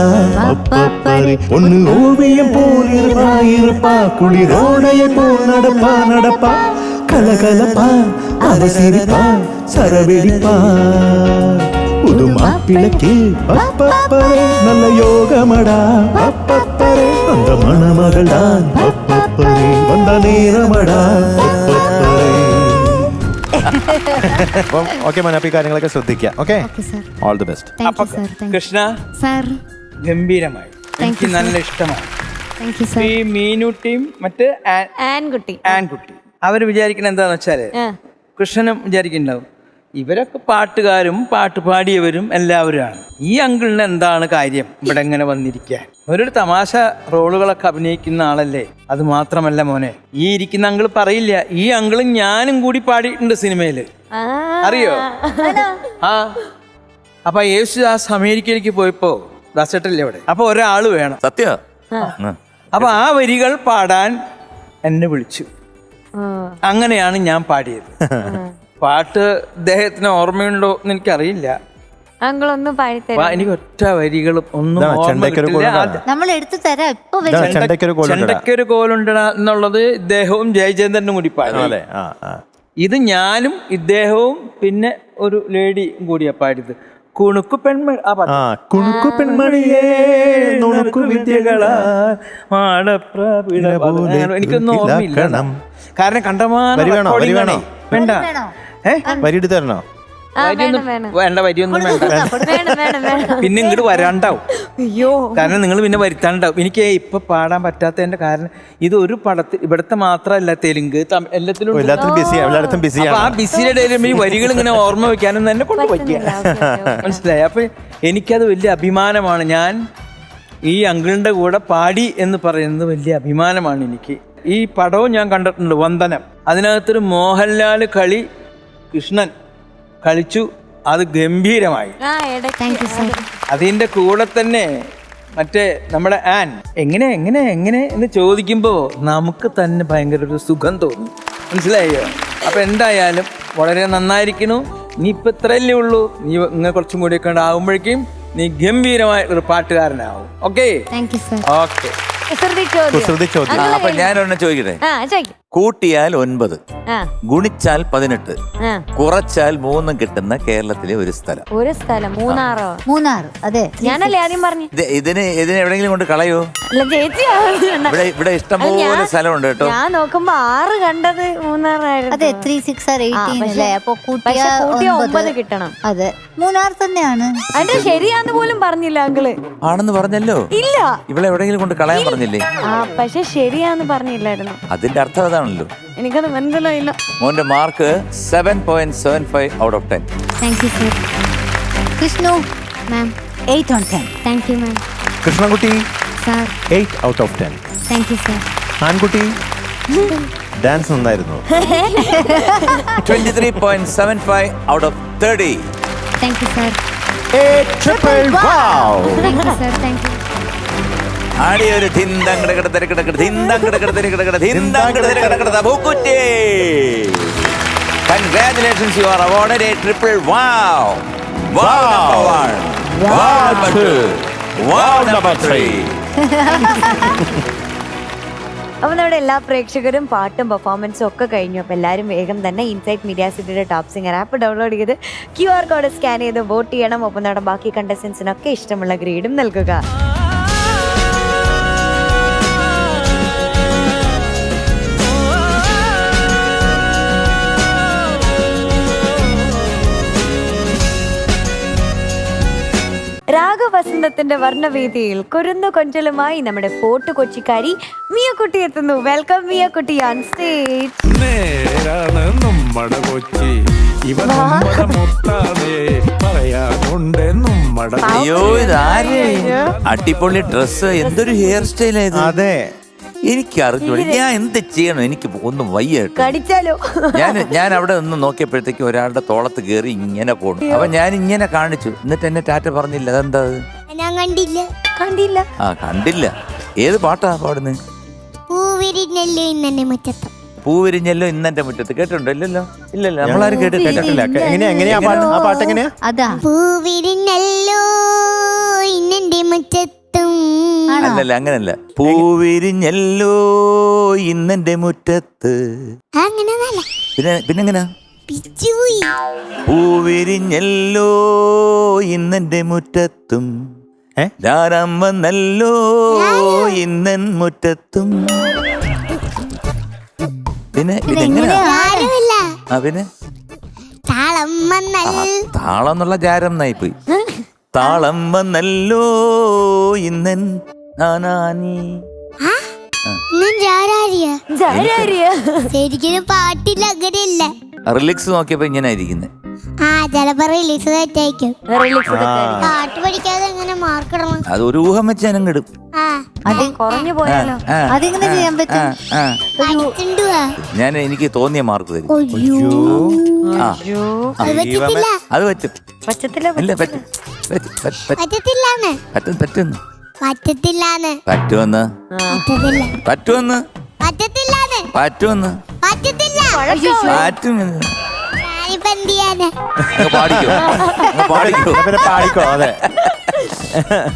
ஒன்னு ஓவியம் போல் இருப்பா குளிரோடைய போல் நடப்பா கலகலப்பா அவசிரிப்பா சரவெடிப்பா புதுமாப்பிளக்கு நல்ல யோகமடா அந்த மணமகள்தான் வந்த நேரமடா. ഓക്കെ മനപ്പി, കാര്യങ്ങളൊക്കെ ശ്രദ്ധിക്കാം. Okay, all the best. Krishna sir ഗംഭീരമായി, എനിക്ക് നല്ല ഇഷ്ടമാണ്. ഈ മീനുട്ടിയും മറ്റ് ആൻകുട്ടി അവര് വിചാരിക്കണ എന്താന്ന് വെച്ചാല്, കൃഷ്ണനും വിചാരിക്കുന്നുണ്ടാവും ഇവരൊക്കെ പാട്ടുകാരും പാട്ട് പാടിയവരും എല്ലാവരുമാണ്. ഈ അങ്കിളിന് എന്താണ് കാര്യം ഇവിടെ ഇങ്ങനെ വന്നിരിക്കാൻ? ഒരു തമാശ റോളുകളൊക്കെ അഭിനയിക്കുന്ന ആളല്ലേ. അത് മാത്രമല്ല മോനെ, ഈ ഇരിക്കുന്ന അങ്കിൾ പറയില്ല, ഈ അങ്കിളും ഞാനും കൂടി പാടിയിട്ടുണ്ട് സിനിമയില്, അറിയോ? ആ അപ്പൊ യേശുദാസ് അമേരിക്കയിലേക്ക് പോയപ്പോ ദാസേട്ടല്ലേ അവിടെ, അപ്പൊ ഒരാള് വേണം. സത്യ. അപ്പൊ ആ വരികൾ പാടാൻ എന്നെ വിളിച്ചു. അങ്ങനെയാണ് ഞാൻ പാടിയത്. പാട്ട് ഇദ്ദേഹത്തിന് ഓർമ്മയുണ്ടോ എന്ന് എനിക്കറിയില്ല. എനിക്ക് ഒറ്റ വരികളും ഒന്നും ഓർമ്മ കിട്ടില്ല. നമ്മൾ എടുത്തു തരാം. ഇപ്പൊ ചെണ്ടയ്ക്കൊരു കോലുണ്ടട എന്നുള്ളത് ഇദ്ദേഹവും ജയചന്ദ്രനും കൂടി പാടി. ഇത് ഞാനും ഇദ്ദേഹവും പിന്നെ ഒരു ലേഡിയും കൂടിയാ പാടിയത്. കുണുക്കു പെൺമണിയേ നുണുക്കു വിദ്യകളാ എനിക്കൊന്നും ഓർമ്മയില്ല. കാരണം കണ്ടമാനം വേണ്ട. വരി തരണോ? വേണ്ട, വരിയൊന്നും വേണ്ട. പിന്നെ ഇങ്ങോട്ട് വരാണ്ടാവും. കാരണം നിങ്ങൾ പിന്നെ വരുത്താണ്ടാവും. എനിക്ക് ഇപ്പൊ പാടാൻ പറ്റാത്തതിന്റെ കാരണം ഇത് ഒരു പടത്തിൽ ഇവിടുത്തെ മാത്രമല്ല, തെലുങ്ക് എല്ലാത്തിലും ആ ബിസിയുടെ ഇടയിലും ഈ വരികൾ ഇങ്ങനെ ഓർമ്മ വെക്കാനും തന്നെ കൊണ്ട് പറ്റിയ മനസ്സിലായി. അപ്പൊ എനിക്കത് വലിയ അഭിമാനമാണ്. ഞാൻ ഈ അങ്കിളിന്റെ കൂടെ പാടി എന്ന് പറയുന്നത് വലിയ അഭിമാനമാണ് എനിക്ക്. ഈ പടവും ഞാൻ കണ്ടിട്ടുണ്ട്, വന്ദനം. അതിനകത്തൊരു മോഹൻലാൽ കളി കൃഷ്ണൻ കളിച്ചു, അത് ഗംഭീരമായി. അതിൻ്റെ കൂടെ തന്നെ മറ്റേ നമ്മുടെ ആൻ എങ്ങനെ എങ്ങനെ എങ്ങനെ എന്ന് ചോദിക്കുമ്പോൾ നമുക്ക് തന്നെ ഭയങ്കര ഒരു സുഖം തോന്നി, മനസ്സിലായോ? അപ്പൊ എന്തായാലും വളരെ നന്നായിരിക്കുന്നു. നീ ഇപ്പൊ ഇത്രയല്ലേ ഉള്ളൂ, നീ ഇങ്ങനെ കുറച്ചും കൂടിയൊക്കെ ആകുമ്പോഴേക്കും നീ ഗംഭീരമായ ഒരു പാട്ടുകാരനാവും. Okay okay. അപ്പൊ ഞാനൊരെണ്ണം ചോദിക്കട്ടെ, കൂട്ടിയാൽ 9, ആ, ഗുണിച്ചാൽ 18, ആ. കുറച്ചാൽ 3 കിട്ടുന്ന കേരളത്തിലെ ഒരു സ്ഥലം. ഒരു സ്ഥലം മൂന്നാറോ? മൂന്നാർ, അതെ. ഞാനല്ലേ ആദ്യം പറഞ്ഞു. ഇതിന് എവിടെയെങ്കിലും കൊണ്ട് കളയോ? അല്ല ചേച്ചി ഇവിടെ ഇഷ്ടംപോലെ സ്ഥലമുണ്ട് കേട്ടോ. ഞാൻ നോക്കുമ്പോ 6 കണ്ടത് മൂന്നാറായിരുന്നു. അതെ, 3, 6 or 18 അല്ലേ? അപ്പൊ പക്ഷെ കൂട്ടിയ 9 9 കിട്ടണം. അതെ, മൂന്നാർ തന്നെയാണ്. അതിന്റെ ശരിയാന്ന് പോലും പറഞ്ഞില്ല അങ്കിള്. ആണെന്ന് പറഞ്ഞല്ലോ. ഇല്ല, ഇവിടെ എവിടെയെങ്കിലും കൊണ്ട് കളയാൻ പറഞ്ഞില്ലേ? ആ പക്ഷെ ശരിയാന്ന് പറഞ്ഞില്ലായിരുന്നു. അതിന്റെ അർത്ഥം അതാണല്ലോ. എനിക്കത് മനസ്സിലായില്ല. മോന്റെ mark 7.75 out of 10. Thank you sir. Vishnu ma'am 8 on 10. Thank you ma'am. Krishnankutty sir 8 out of 10. Thank you sir. ആൺകുട്ടി ഡാൻസ് നന്നായിരുന്നു. 23.75 out of 30. Thank you sir. Triple wow. Thank you sir. Thank you. ആടിയൊരു Congratulations, you are awarded a triple wow. Wow number 1, wow number 2, wow number 3. അപ്പൊ നമ്മുടെ എല്ലാ പ്രേക്ഷകരും പാട്ടും പെർഫോമൻസും ഒക്കെ കഴിഞ്ഞു. അപ്പൊ എല്ലാവരും വേഗം തന്നെ ഇൻസൈറ്റ് മീഡിയ സിറ്റിയുടെ ടോപ്പ് സിംഗർ ആപ്പ് ഡൗൺലോഡ് ചെയ്ത് QR കോഡ് സ്കാൻ ചെയ്ത് വോട്ട് ചെയ്യണം. ഒപ്പം നമ്മുടെ ബാക്കി കണ്ടസ്റ്റൻസിനൊക്കെ ഇഷ്ടമുള്ള ഗ്രേഡും നൽകുക. രാഗവസന്തത്തിന്റെ വർണ്ണവേദിയിൽ കുരുന്നു കൊഞ്ചലുമായി നമ്മുടെ ഫോർട്ട് കൊച്ചിക്കാരി മിയക്കുട്ടി എത്തുന്നു. വെൽക്കം മിയക്കുട്ടി ഓൺ സ്റ്റേജ്. നേരാണ് നമ്മുടെ കൊച്ചി, ഇവ നമ്മുടെ മുത്താതെ പറയാനുണ്ട് നമ്മുടെ. അയ്യോ, ഇതാര്? അടിപൊളി ഡ്രസ്, എന്തൊരു ഹെയർ സ്റ്റൈൽ ആയത്. അതെ, എനിക്ക് അറിഞ്ഞു. ഞാൻ എന്ത് ചെയ്യണം? എനിക്ക് ഒന്നും വയ്യ. കടിച്ചാലോ? ഞാൻ അവിടെ നിന്ന് നോക്കിയപ്പോഴത്തേക്ക് ഒരാളുടെ തോളത്ത് കയറി ഇങ്ങനെ പോണു. അപ്പൊ ഞാൻ ഇങ്ങനെ കാണിച്ചു, എന്നിട്ട് എന്നെ ടാറ്റ പറഞ്ഞില്ല. അതെന്താ? ഞാൻ കണ്ടില്ല. കണ്ടില്ല. ഏത് പാട്ടാ പാടുന്നത്? പൂവിരിഞ്ഞല്ലോ ഇന്നെ മുറ്റത്ത്. പൂവിരിഞ്ഞല്ലോ ഇന്നെന്റെ മുറ്റത്ത്. കേട്ടിട്ടുണ്ടോ? ഇല്ലല്ലോ നമ്മളാരും കേട്ടിട്ടില്ല. എങ്ങനെയാ ആ പാട്ട് എങ്ങനെയാ? അതാ, പൂവിരിഞ്ഞല്ലോ ഇന്നെ മുറ്റത്തും. അല്ലല്ല, അങ്ങനല്ല. പൂവിരിഞ്ഞല്ലോ ഇന്നെന്റെ മുറ്റത്ത്. അങ്ങനെയല്ല, പിന്നെങ്ങനാ? പൂവിരിഞ്ഞല്ലോ ഇന്നെന്റെ മുറ്റത്തും രാരം വന്നല്ലോ ഇന്നൻ മുറ്റത്തും. പിന്നെ ഇതെങ്ങനെയാ? പിന്നെ താളം എന്നുള്ള ജാരം നായിപ്പോയി. താളം വന്നല്ലോ ഇന്നൻ നാനാനി. ശരിക്കും പാട്ടില്ല, അങ്ങനെയല്ല. റിലിക്സ് നോക്കിയപ്പോ ഇങ്ങനെ ഇരിക്കുന്നത്. ചിലപ്പോ റിലീസ് തെറ്റായിരിക്കും. പാട്ട് പഠിക്കാതെ എങ്ങനെ മാർക്കിടണം? അത് ഒരു ഊഹം വെച്ച് ഞാൻ ഇടും. കുറഞ്ഞു പോയാലോ? അതെങ്ങനെ ചെയ്യാൻ പറ്റും? ഞാൻ എനിക്ക് തോന്നിയ മാർക്ക് തരും. അത് പറ്റും. ഇല്ല, പാടിക്കോ. അതെ,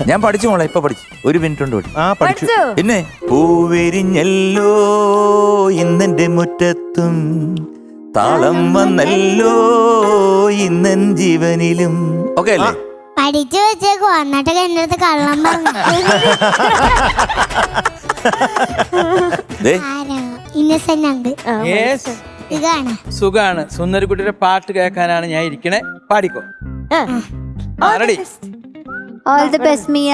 ഞാൻ പഠിച്ചു മോളെ. ഇപ്പൊ പഠിച്ചു. 1 മിനിറ്റ് കൊണ്ട് പഠിച്ചു. പിന്നെ പൂവിരിഞ്ഞല്ലോ ഇന്നെന്റെ മുറ്റത്തും താളം വന്നല്ലോ ഇന്നൻ ജീവനിലും. ഓക്കെ അല്ലേ? പഠിച്ചു വെച്ചേക്കോ, എന്നിട്ടൊക്കെ എന്റെ അടുത്ത് കള്ളം പറഞ്ഞു. സുഖാണ്. സുന്ദരിക്കുട്ടിയുടെ പാട്ട് കേൾക്കാനാണ് ഞാൻ ഇരിക്കണേ. പാടിക്കോ. Ready? All the best Mia.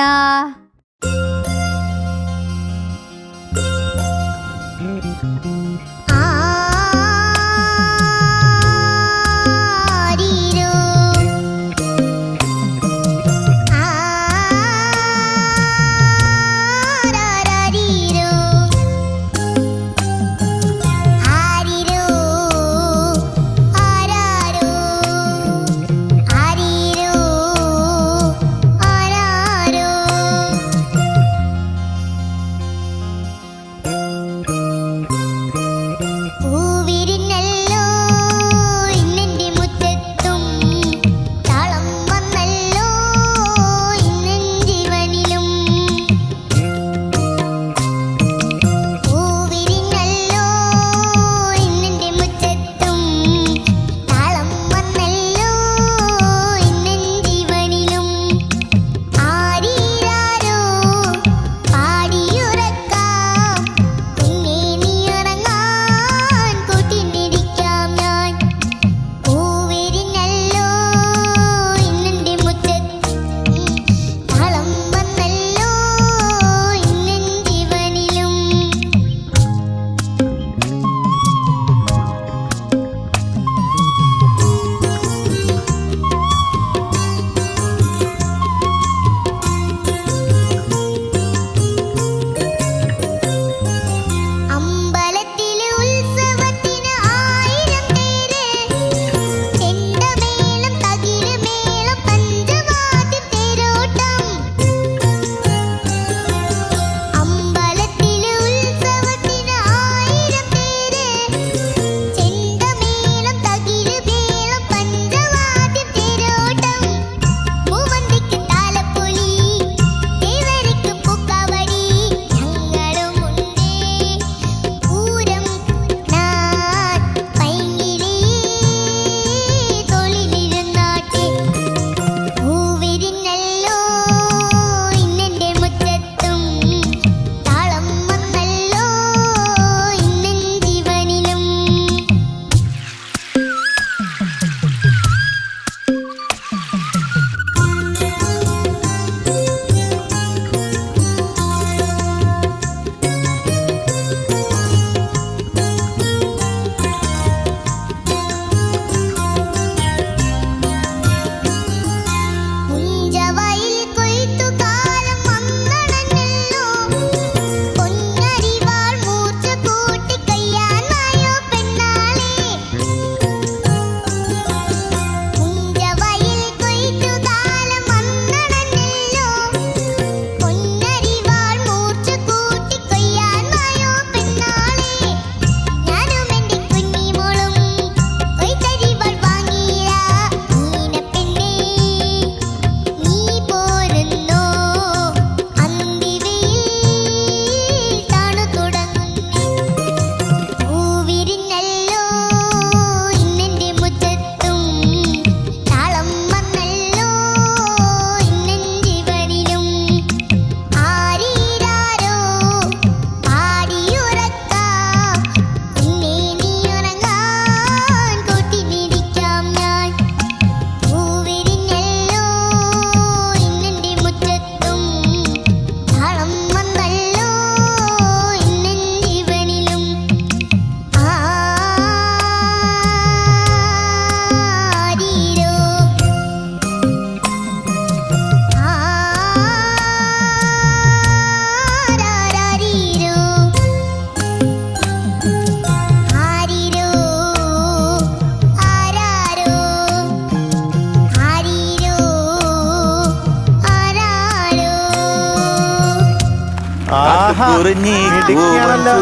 കുറിഞ്ഞി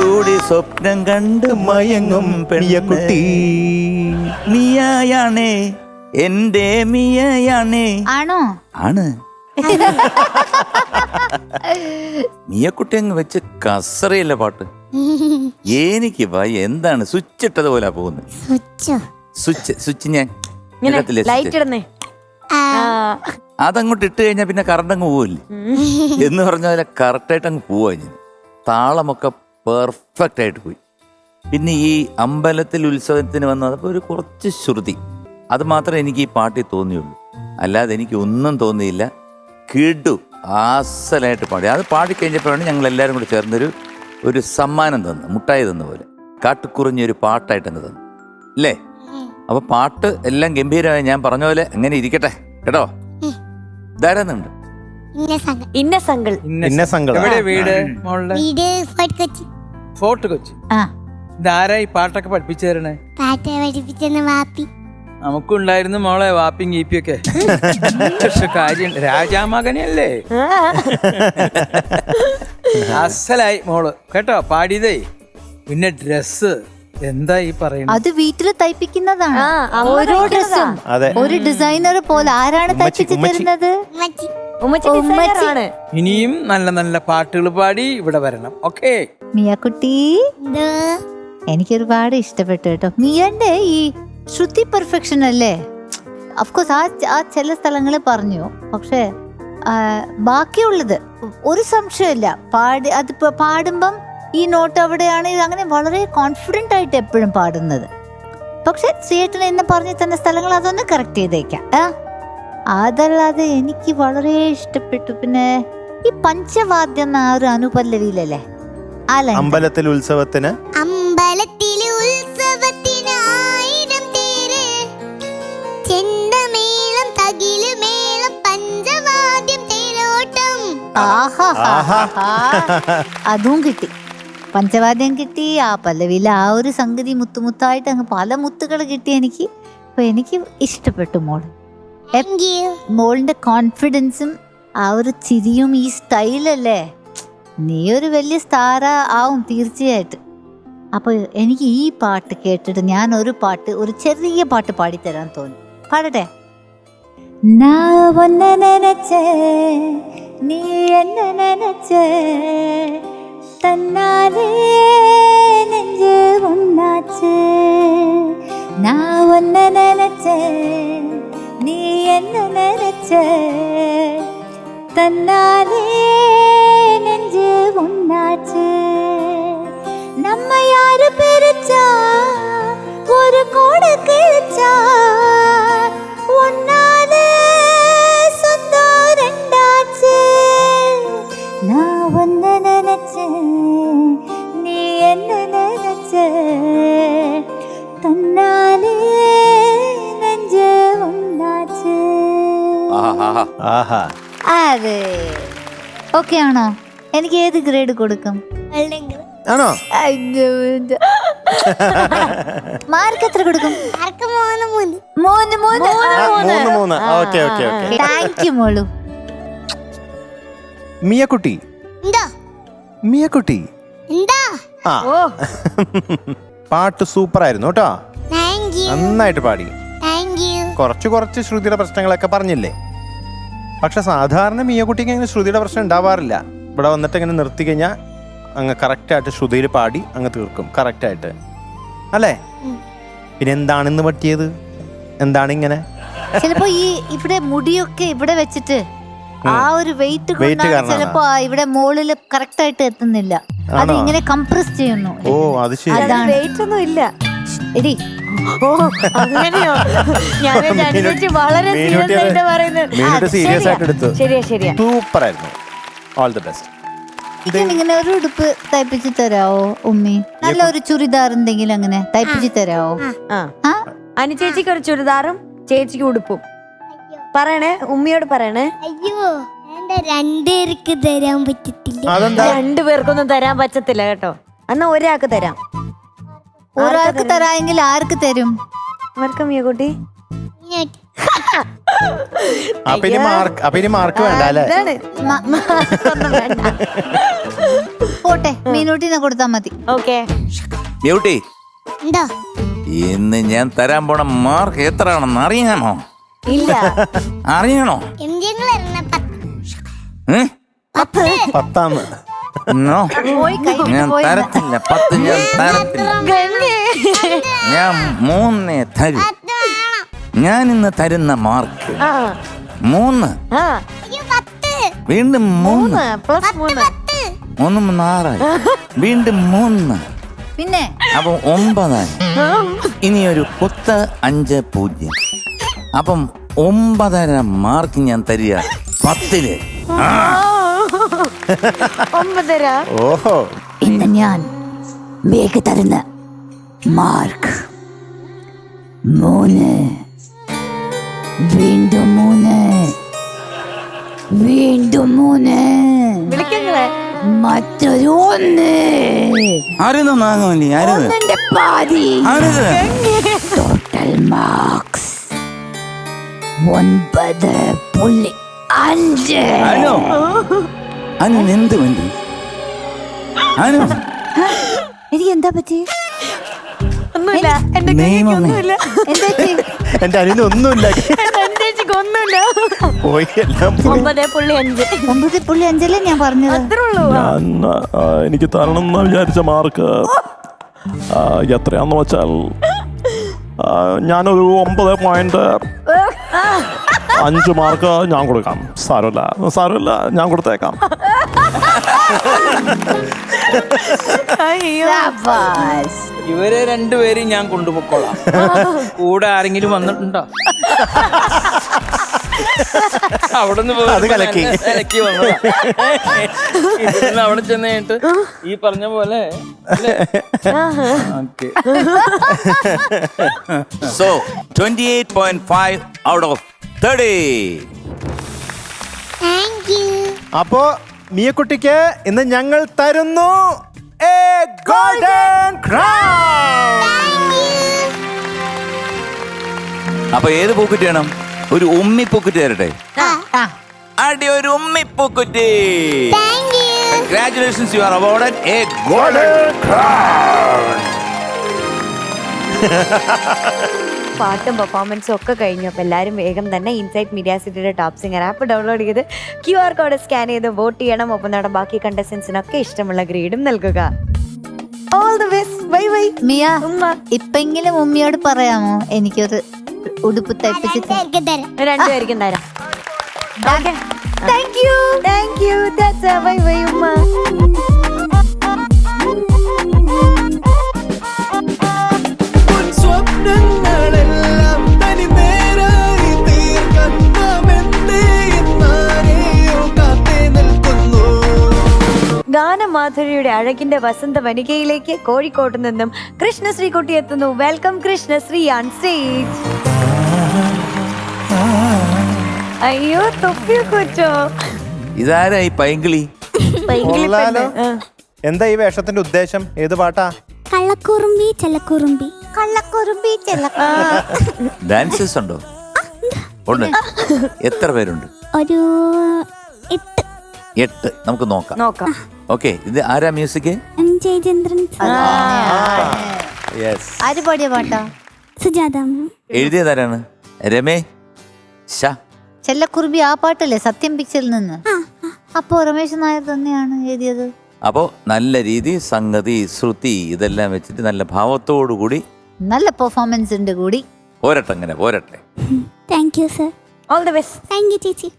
കൂടി സ്വപ്നം കണ്ട് മയങ്ങും പെണ്ണുകുട്ടി മിയായാണേ എന്റെ മിയയാണേ. ആണോ? ആണ്. മിയക്കുട്ടി അങ്ങ് വെച്ച് കസറിയല്ല പാട്ട്. എനിക്ക് ഭയ എന്താണ് സ്വിച്ച് ഇട്ടത് പോലെ പോകുന്നത്. സ്വിച്ച് ഞാൻ ലൈറ്റ് ഇടുന്നേ. അതങ്ങോട്ട് ഇട്ട് കഴിഞ്ഞാൽ പിന്നെ കറണ്ട് അങ്ങ് പോവില്ലേ എന്ന് പറഞ്ഞ പോലെ കറക്റ്റായിട്ട് അങ്ങ് പോവാ. ഞാൻ താളമൊക്കെ പെർഫെക്റ്റ് ആയിട്ട് പോയി. പിന്നെ ഈ അമ്പലത്തിൽ ഉത്സവത്തിന് വന്നപ്പോൾ ഒരു കുറച്ച് ശ്രുതി, അത് മാത്രമേ എനിക്ക് ഈ പാട്ടിൽ തോന്നിയുള്ളൂ. അല്ലാതെ എനിക്ക് ഒന്നും തോന്നിയില്ല. കിടു ആസലായിട്ട് പാടി. അത് പാടിക്കഴിഞ്ഞപ്പോഴാണ് ഞങ്ങൾ എല്ലാവരും കൂടി ചേർന്നൊരു സമ്മാനം തന്നു, മുട്ടായി തന്ന പോലെ കാട്ടുകുറിഞ്ഞൊരു പാട്ടായിട്ട് അങ്ങ് തന്നു അല്ലേ. അപ്പൊ പാട്ട് എല്ലാം ഗംഭീരമായി. ഞാൻ പറഞ്ഞ പോലെ എങ്ങനെ ഇരിക്കട്ടെ കേട്ടോ. ധാരാന്നുണ്ട് ഇന്ന സങ്കിൾ. എവിടെ വീട് മോളുടെ? ഫോർട്ട് കൊച്ചി. ഇതാരാ ഈ പാട്ടൊക്കെ പഠിപ്പിച്ചു തരണേ? നമുക്കുണ്ടായിരുന്നു മോളെ വാപ്പിയും ഗീപ്പിയൊക്കെ. പക്ഷെ കാര്യം രാജാമകനല്ലേ. അസലായി മോള് കേട്ടോ പാടിയതേ. പിന്നെ ഡ്രസ് എന്താ ഈ പറയുന്നത്? അത് വീട്ടില് തയ്പ്പിക്കുന്നതാണ്. ഓരോ ഡ്രസ്സും ഒരു ഡിസൈനർ പോലെ. ആരാണ് തയ്പ്പിച്ചു തരുന്നത്? ഇനിയും നല്ല നല്ല പാട്ടുകൾ പാടി ഇവിടെ വരണം. ഓക്കേ മിയക്കുട്ടി, എനിക്കൊരുപാട് ഇഷ്ടപ്പെട്ടു കേട്ടോ. മിയന്റെ ഈ ശ്രുതി പെർഫെക്ഷൻ അല്ലേ. അഫ്കോഴ്സ് ആ ചില സ്ഥലങ്ങളിൽ പറഞ്ഞു, പക്ഷെ ബാക്കിയുള്ളത് ഒരു സംശയമില്ല. അതിപ്പോ പാടുമ്പം ഈ നോട്ട് അവിടെയാണ്, അങ്ങനെ വളരെ കോൺഫിഡന്റ് ആയിട്ട് എപ്പോഴും പാടുന്നത്. പക്ഷെ ചേട്ടൻ എന്ന് പറഞ്ഞു തന്ന സ്ഥലങ്ങൾ അതൊന്ന് കറക്റ്റ് ചെയ്തേക്കാം. അതല്ലാതെ എനിക്ക് വളരെ ഇഷ്ടപ്പെട്ടു. പിന്നെ ഈ പഞ്ചവാദ്യം എന്ന ഒരു അനുപല്ലവിയിലല്ലേ അമ്പലത്തിൽ ഉത്സവത്തിന് അതും കിട്ടി, പഞ്ചവാദ്യം കിട്ടി. ആ പല്ലവിയിലെ ആ ഒരു സംഗതി മുത്തുമുത്തായിട്ട് അങ്ങ് പല മുത്തുകൾ കിട്ടി എനിക്ക്. അപ്പൊ എനിക്ക് ഇഷ്ടപ്പെട്ടു മോള്. മോളിന്റെ കോൺഫിഡൻസും ആ ഒരു ചിരിയും ഈ സ്റ്റൈലല്ലേ. നീ ഒരു വലിയ സ്റ്റാർ ആവും തീർച്ചയായിട്ടും. അപ്പൊ എനിക്ക് ഈ പാട്ട് കേട്ടിട്ട് ഞാൻ ഒരു ചെറിയ പാട്ട് പാടിത്തരാൻ തോന്നി. പാടട്ടെ? നീ എന്നെ നനച്ചേ തന്നാലേ നെഞ്ച് ഒന്നാച്ചേ. நான் ஒன்ன நினைச்சேன், நீ என்ன நினைச்ச, தன்னாலே நெஞ்சு ஒன்னாச்சு. நம்ம யாரு பிரிச்சா ஒரு கோடு கிழிச்சா, ஒன்னால சொந்தம் ரெண்டாச்சு. நான் ஒன்ன நினைச்சேன், நீ என்ன நினைச்ச, തന്നാലേ നെഞ്ച് ഒന്നാച്ച്. അതെ, ഓക്കെ ആണോ? എനിക്ക് ഏത് ഗ്രേഡ് കൊടുക്കും? ആണോ? മാർക്ക് എത്ര കൊടുക്കും? താങ്ക് യു മോളു. മിയക്കുട്ടി, മിയക്കുട്ടി, പാട്ട് സൂപ്പർ ആയിരുന്നു കേട്ടോ. നന്നായിട്ട് പാടി. കുറച്ച് ശ്രുതിയുടെ പ്രശ്നങ്ങളൊക്കെ പറഞ്ഞില്ലേ. പക്ഷെ സാധാരണ മിയക്കുട്ടിക്ക് അങ്ങനെ ശ്രുതിയുടെ പ്രശ്നം ഉണ്ടാവാറില്ല. ഇവിടെ വന്നിട്ട് ഇങ്ങനെ നിർത്തി കഴിഞ്ഞാൽ അങ്ങ് കറക്റ്റായിട്ട് ശ്രുതിയിൽ പാടി അങ്ങ് തീർക്കും കറക്റ്റായിട്ട് അല്ലേ. പിന്നെ എന്താണിന്ന് പറ്റിയത്? എന്താണ് ഇങ്ങനെ? ചിലപ്പോ ഈ ഇവിടെ മുടിയൊക്കെ ഇവിടെ വെച്ചിട്ട് ആ ഒരു വെയിറ്റ് കൊണ്ടാണ് ചിലപ്പോ ഇവിടെ മുകളില് കറക്റ്റ് ആയിട്ട് എത്തുന്നില്ല. അത് ഇങ്ങനെ കംപ്രസ് ചെയ്യുന്നു. ഓ അത് ശരി. വെയിറ്റ് ഒന്നും ഇല്ല. എടി അങ്ങനെയോ? വളരെ സീരിയസ് ആയിട്ട് എടുത്തു. ശരിയാ. സൂപ്പർ ആയിരുന്നു. All the best. ഇങ്ങനെ ഒരു ഉടുപ്പ് തയ്പ്പിച്ച് തരാവോ ഉമ്മി? നല്ല ഒരു ചുരിദാർ എന്തെങ്കിലും അങ്ങനെ തയ്പ്പിച്ച് തരാവോ? അനു ചേച്ചിക്ക് ഒരു ചുരിദാറും ചേച്ചിക്ക് ഉടുപ്പും പറയണേ, ഉമ്മിയോട് പറയണേ. അയ്യോ രണ്ടുപേർക്ക് തരാൻ പറ്റത്തില്ല. രണ്ടുപേർക്കൊന്നും തരാൻ പറ്റത്തില്ല കേട്ടോ. എന്നാ ഒരാൾക്ക് തരാം. ഒരാൾക്ക് തരാമെങ്കിൽ ആർക്ക് തരും? അവർക്ക് മിയക്കുട്ടി. അപ്പൊ ഇനി മാർക്ക് വേണ്ട അല്ലേ? വേണ്ട. പോട്ടെ മീനൂട്ടിനെ കൊടുത്താൽ മതി. ഓക്കെ. ബ്യൂട്ടി, എന്താ ഇന്ന് ഞാൻ തരാൻ പോണ മാർക്ക് എത്രയാണെന്ന് അറിയാമോ? ഇല്ല. അറിയണോ? ഏ? 10 No. പോയി കഴിഞ്ഞിട്ട് ഞാൻ പോയി. തരത്തില്ല, 10 ഞാൻ തരത്തില്ല. ഞാൻ 3 തരും. ഞാൻ ഇന്ന് തരുന്ന മാർക്ക് 3. വീണ്ടും 3. +3. 1 6 വീണ്ടും 3. പിന്നെ അപ്പൊ 9. ഇനി ഒരു 5 0. അപ്പം 9.5 മാർക്ക് ഞാൻ തരിക 10-ല്. 9.5. ഓഹോ. ഇന്ന് ഞാൻ വേഗ തരുന്ന മാർക്ക് 3. വീണ്ടും 3. വീണ്ടും 3. വിളിക്കങ്ങളെ. മറ്റൊരു 1. ആരെന്ന് നാങ്ങി ആരെന്ന് 1ന്റെ പാതി. ആരെന്ന് ടോട്ടൽ മാർക്സ് 9.5. അനു അനു എന്ത് വേണ്ടി അനു എനിക്ക് എന്താ പറ്റി? ഒന്നുമില്ല. എന്റെ നിയമമേ. ഒന്നുമില്ല. എന്താ പറ്റി? എന്റെ അനുവിനൊന്നുമില്ല. എന്റെ ഒന്നുമില്ല. പോയി എല്ലാം പോയി. 9.5. 9.5 ഞാൻ പറഞ്ഞത്. അത്രേ ഉള്ളൂ. ഞാൻ എനിക്ക് തരണം എന്ന് വിചാരിച്ച മാർക്ക് എത്രയാന്ന് വെച്ചാൽ ഞാനൊരു 9.5 മാർക്ക് ഞാൻ കൊടുക്കാം. സാരമില്ല ഞാൻ കൊടുത്തേക്കാം. അയ്യോ. ശാബാസ്. ഇവരെ രണ്ടുപേരും ഞാൻ കൊണ്ടുപോയിക്കോളാം. കൂടെ ആരെങ്കിലും വന്നിട്ടുണ്ടോ? അവിടുന്ന് അത് കലക്കി. വന്നതാ. ഇതിന്ന് അവിടെ ചെന്നിട്ട് ഈ പറഞ്ഞ പോലെ സോ 28.5 ഔട്ട് ഓഫ് 30. അപ്പോ മിയക്കുട്ടിക്ക് ഇന്ന് ഞങ്ങൾ തരുന്നു a golden crown. അപ്പൊ ഏത് പൂക്കുറ്റി വേണം? ഒരു ഉമ്മി പൂക്കുറ്റി തരട്ടെ? അടി ഒരു ഉമ്മി പൂക്കുറ്റി. Congratulations, you are awarded a golden crown. പാട്ടും പെർഫോമൻസും ഒക്കെ കഴിഞ്ഞു. അപ്പോൾ എല്ലാവരും വേഗം തന്നെ ഇൻസൈറ്റ് മീഡിയ സിറ്റിയുടെ ടോപ്പ് സിംഗർ ആപ്പ് ഡൗൺലോഡ് ചെയ്ത് QR കോഡ് സ്കാൻ ചെയ്ത് വോട്ട് ചെയ്യണം. ഒപ്പം നമ്മുടെ ബാക്കി കണ്ടസ്റ്റൻസിനൊക്കെ ഇഷ്ടമുള്ള ഗ്രേഡും നൽകുക. All the best. Bye bye. Miya, ഉമ്മ. ഇപ്പെങ്കിലും ഉമ്മിയോട് പറയാമോ എനിക്കൊരു ഉടുപ്പ് തയ്പ്പിച്ച് രണ്ടുപേർക്കും തരാം. Thank you. ബൈ ബൈ ഉമ്മ. സ്വപ്നങ്ങളെല്ലാം തനി നേരായി തീർക്കണമെന്നേ എന്നാരെയോ കാത്തേ നിൽക്കുന്നു. ഗാനമാധുരിയുടെ അഴകിന്റെ വസന്ത വനികയിലേക്ക് കോഴിക്കോട്ട് നിന്നും കൃഷ്ണശ്രീകുട്ടി എത്തുന്നു. Welcome Krishnasree on stage. അയ്യോ തൊപ്പിയോ കൊച്ചോ. ഇതാരായി പൈങ്കിളി? കൊള്ളാലോ. എന്താ ഈ വേഷത്തിന്റെ ഉദ്ദേശം? ഏത് പാട്ടാ? കള്ളക്കുറുമ്പി ചെല്ലക്കുറുമ്പി. ഡാൻസേഴ്സ് ഉണ്ടോ? ഉണ്ട്. എത്ര പേരുണ്ട്? ഒരു 8. നമുക്ക് നോക്കാം. ഓക്കെ, ഇത് ആരാ മ്യൂസിക്? ജയചന്ദ്രൻ, ആര് പാടിയ പാട്ടാ? സുജാത. എഴുതിയതാരാണ്? രമേ ഷാ. ചെല്ലക്കുറുമ്പി ആ പാട്ടല്ലേ സത്യം പിക്ചറിൽ നിന്ന്? അപ്പോ രമേശ് നായർ തന്നെയാണ് എഴുതിയത്. അപ്പോ നല്ല രീതി, സംഗതി, ശ്രുതി ഇതെല്ലാം വെച്ചിട്ട് നല്ല ഭാവത്തോടു കൂടി നല്ല പെർഫോമൻസ് ഉണ്ട് കൂടി. പോരട്ടെ. Thank you sir. All the best. Thank U ചേച്ചി.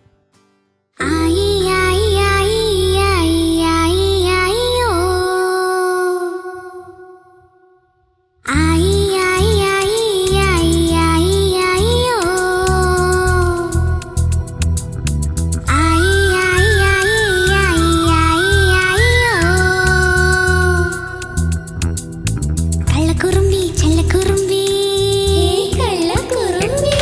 കള്ളക്കുറുമ്പി ചെല്ലക്കുറുമ്പി കള്ളക്കുറുമ്പി.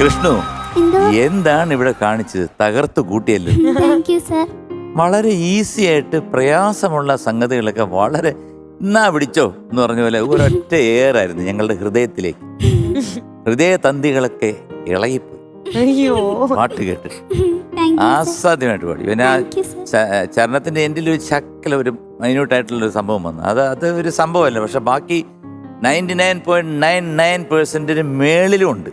കൃഷ്ണു എന്തോ എന്താണ് ഇവിടെ കാണിച്ചത്? തകർത്ത് കൂട്ടിയല്ലോ. Thank you sir. വളരെ ഈസി ആയിട്ട് പ്രയാസമുള്ള സംഗതികളൊക്കെ വളരെ എന്നാ പിടിച്ചോ എന്ന് പറഞ്ഞ പോലെ ഒരൊറ്റ ഏറായിരുന്നു ഞങ്ങളുടെ ഹൃദയത്തിലേക്ക്. ഹൃദയ തന്തികളൊക്കെ ഇളകിപ്പോയി അയ്യോ പാട്ട് കേട്ട്. താങ്ക് യു ആസ്വാദ്യമായിട്ട് പാടി. പിന്നെ ആ താങ്ക് യു സാർ. ചരണത്തിന്റെ എൻഡിൽ ഒരു ശക്കല ഒരു മൈന്യൂട്ടായിട്ടുള്ളൊരു സംഭവം വന്നു. അത് ഒരു സംഭവമല്ല, പക്ഷെ ബാക്കി 99.99% മേളിലും ഉണ്ട്.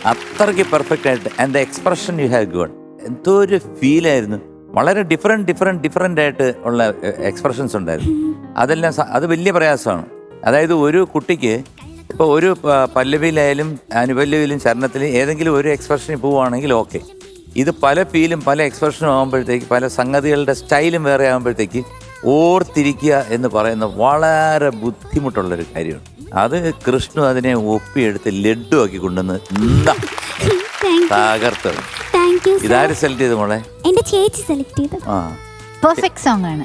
അത്രയ്ക്ക് പെർഫെക്റ്റ് ആയിട്ട്. And the expression you have given, എന്തോ ഒരു ഫീലായിരുന്നു. വളരെ ഡിഫറെൻ്റ് ആയിട്ട് ഉള്ള എക്സ്പ്രഷൻസ് ഉണ്ടായിരുന്നു. അതെല്ലാം അത് വലിയ പ്രയാസമാണ്. അതായത് ഒരു കുട്ടിക്ക് ഇപ്പോൾ ഒരു പല്ലവിയിലായാലും അനുപല്ലവിയിലും ചരണത്തിലും ഏതെങ്കിലും ഒരു എക്സ്പ്രഷനിൽ പോവുകയാണെങ്കിൽ ഓക്കെ. ഇത് പല ഫീലും പല എക്സ്പ്രഷനും ആകുമ്പോഴത്തേക്ക്, പല സംഗതികളുടെ സ്റ്റൈലും വേറെ ആകുമ്പോഴത്തേക്ക് ഓർത്തിരിക്കുക എന്ന് പറയുന്ന വളരെ ബുദ്ധിമുട്ടുള്ളൊരു കാര്യമാണ്. അത് കൃഷ്ണു അതിനെ ഒപ്പിയെടുത്ത് ലഡ്ഡു ആക്കി കൊണ്ടുവന്ന് തകർത്തത്. Thank you sir. ഇതാര് സെലക്ട് ചെയ്ത് മോളെ? എന്റെ ചേച്ചി സെലക്ട് ചെയ്തു. ആ, പെർഫെക്റ്റ് സോങ് ആണ്.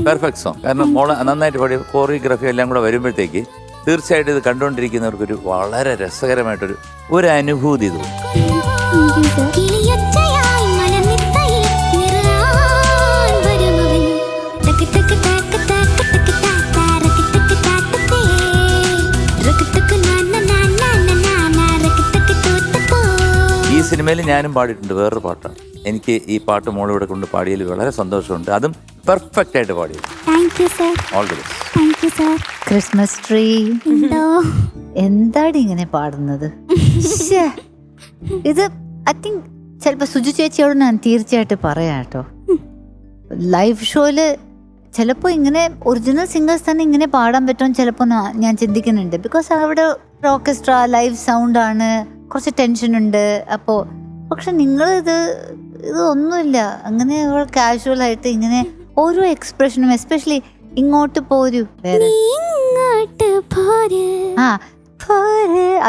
Perfect song. കാരണം മോളെ നന്നായിട്ട് പാടി, കോറിയോഗ്രാഫി എല്ലാം കൂടെ വരുമ്പോഴത്തേക്ക് തീർച്ചയായിട്ടും ഇത് കണ്ടുകൊണ്ടിരിക്കുന്നവർക്കൊരു വളരെ രസകരമായിട്ടൊരു അനുഭൂതി തോന്നും. ഈ സിനിമയിൽ ഞാനും പാടിയിട്ടുണ്ട് വേറൊരു പാട്ടാണ്. എനിക്ക് ഈ പാട്ട് മോളിവിടെ കൊണ്ട് പാടിയതിൽ വളരെ സന്തോഷമുണ്ട്. അതും പെർഫെക്റ്റ് ആയിട്ട് പാടിയത്. Thank you sir. All the best. Thank you sir. Christmas tree എന്തോ എന്താടി ഇങ്ങനെ പാടുന്നത്? ശ്ശേ. ഇത് ഐ തിങ്ക് ചിലപ്പോൾ സുജു ചേച്ചിയോട് ഞാൻ തീർച്ചയായിട്ടും പറയാം കേട്ടോ. ലൈവ് ഷോയില് ചിലപ്പോൾ ഇങ്ങനെ ഒറിജിനൽ സിംഗേഴ്സ് തന്നെ ഇങ്ങനെ പാടാൻ പറ്റുമെന്ന് ചിലപ്പോൾ ഞാൻ ചിന്തിക്കുന്നുണ്ട്. ബിക്കോസ് അവിടെ ഓർക്കസ്ട്ര ലൈവ് സൗണ്ടാണ്, കുറച്ച് ടെൻഷനുണ്ട്. അപ്പോൾ പക്ഷെ നിങ്ങളിത് ഒന്നുമില്ല, അങ്ങനെ കാഷ്വലായിട്ട് ഇങ്ങനെ ഓരോ എക്സ്പ്രഷനും, എസ്പെഷ്യലി ഇങ്ങോട്ട് പോരൂ, വേറെ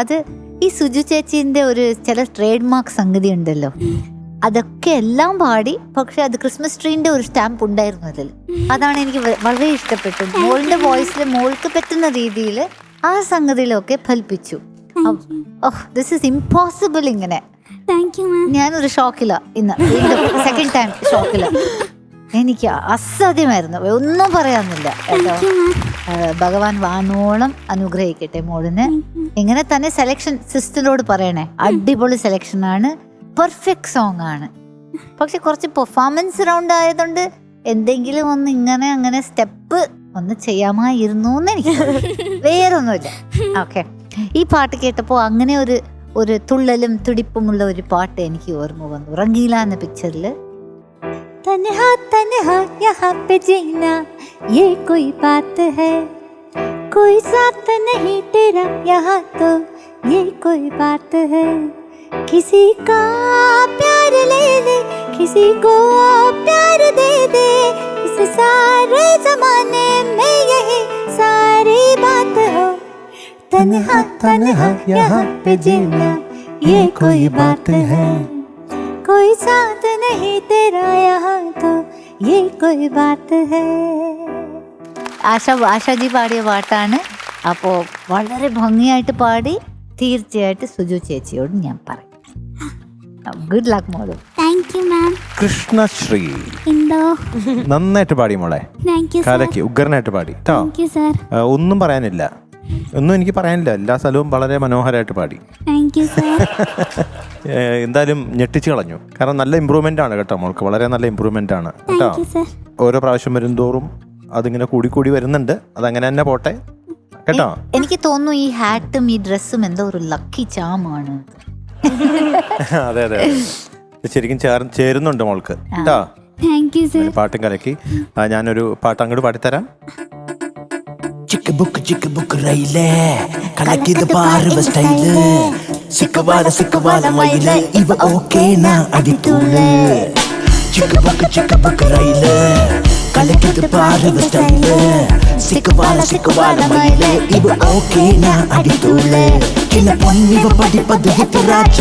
അത് ഈ സുജു ചേച്ചിന്റെ ഒരു ചില ട്രേഡ് മാർക്ക് സംഗതി ഉണ്ടല്ലോ, അതൊക്കെ എല്ലാം പാടി. പക്ഷെ അത് ക്രിസ്മസ് ട്രീന്റെ ഒരു സ്റ്റാമ്പ് ഉണ്ടായിരുന്നു അതിൽ. അതാണ് എനിക്ക് വളരെ ഇഷ്ടപ്പെട്ടു. മോളിന്റെ വോയിസിൽ മോൾക്ക് പറ്റുന്ന രീതിയിൽ ആ സംഗതിയിലൊക്കെ ഫലിപ്പിച്ചു. This is impossible. ഇങ്ങനെ ഞാനൊരു ഷോക്കില, ഇന്ന് സെക്കൻഡ് ടൈം ഷോക്കില. എനിക്ക് അസാധ്യമായിരുന്നു, ഒന്നും പറയാനില്ല കേട്ടോ. ഭഗവാൻ വാനോളം അനുഗ്രഹിക്കട്ടെ മോളിന്. ഇങ്ങനെ തന്നെ സെലക്ഷൻ സിസ്റ്ററോട് പറയണേ, അടിപൊളി സെലക്ഷനാണ്, പെർഫെക്റ്റ് സോങ് ആണ്. പക്ഷെ കുറച്ച് പെർഫോമൻസ് റൗണ്ട് ആയതുകൊണ്ട് എന്തെങ്കിലും ഒന്ന് ഇങ്ങനെ അങ്ങനെ സ്റ്റെപ്പ് ഒന്ന് ചെയ്യാമായിരുന്നു എന്ന് എനിക്ക്, വേറെ ഒന്നുമില്ല. ഓക്കെ, ഈ പാട്ട് കേട്ടപ്പോൾ അങ്ങനെ ഒരു തുള്ളലും തുടിപ്പുമുള്ള ഒരു പാട്ട് എനിക്ക് ഓർമ്മ വന്നു. റംഗീല എന്ന പിക്ചറിൽ തൻഹാ തൻഹാ യഹാ പേ ജീനാ യേ കോയി ബാത് ഹൈ, कोई साथ नहीं तेरा यहाँ तो ये कोई बात है, किसी का प्यार ले ले किसी को प्यार दे दे, इस सारे जमाने में यही सारी बात हो, तन्हा तन्हा यहाँ पे जीना ये कोई बात है, कोई साथ नहीं तेरा यहाँ तो ये कोई बात है. ആശാജി പാടിയ പാട്ടാണ്. അപ്പോൾ വളരെ ഭംഗിയായിട്ട് പാടി. തീർച്ചയായിട്ടും സുജു ചേച്ചിയോട് ഞാൻ പറയും ഗുഡ് ലക്ക് മോളു. Thank you ma'am. കൃഷ്ണശ്രീ എന്തോ നന്നായിട്ട് പാടി മോളെ, താങ്ക് യു സാർ. കലക്കി ഉഗ്രനായിട്ട് പാടി കേട്ടോ. Thank you sir. ഒന്നും പറയാനില്ല, ഒന്നും എനിക്ക് പറയാനില്ല. എല്ലാ സ്ഥലവും വളരെ മനോഹരമായിട്ട് പാടി. Thank you sir. എന്തായാലും ഞെട്ടിച്ച് കളഞ്ഞു. കാരണം നല്ല ഇമ്പ്രൂവ്മെന്റ് ആണ് കേട്ടോ മോൾക്ക്, വളരെ നല്ല ഇമ്പ്രൂവ്മെന്റ് ആണ് കേട്ടോ. Thank you sir. ഓരോ പ്രാവശ്യം വരുംതോറും അതിങ്ങനെ കൂടി വരുന്നുണ്ട്. അതങ്ങനെ തന്നെ പോട്ടെ കേട്ടോ. എനിക്ക് തോന്നുന്നു ഈ ഹാറ്റും ഈ ഡ്രസ്സും എന്തോ ഒരു ലക്കി ചാമാണ്. അതെ അതെ, ശരിക്കും ചേരുന്നുണ്ട് മോൾക്ക് കേട്ടോ. Thank you sir. പാട്ടും കലക്കി. ഞാനൊരു പാട്ട് അങ്ങോട്ട് പാടിത്തരാം. ചിക്ക് ബുക്ക് റൈലേ കലക്കിത് പാർവ സ്റ്റൈല്, സിക്കവാല മയില് ഇവ ഓക്കേ നാ അടിത്തൂള്. ചിക്ക് ബുക്ക് റൈലേ കലക്കിത് പാർവ സ്റ്റൈല്, സിക്കവാല മയില് ഇവ ഓക്കേ നാ അടിത്തൂള്. കില പൊന്നിവ പഠിപ്പത് ഹിറ്റ് രാജ,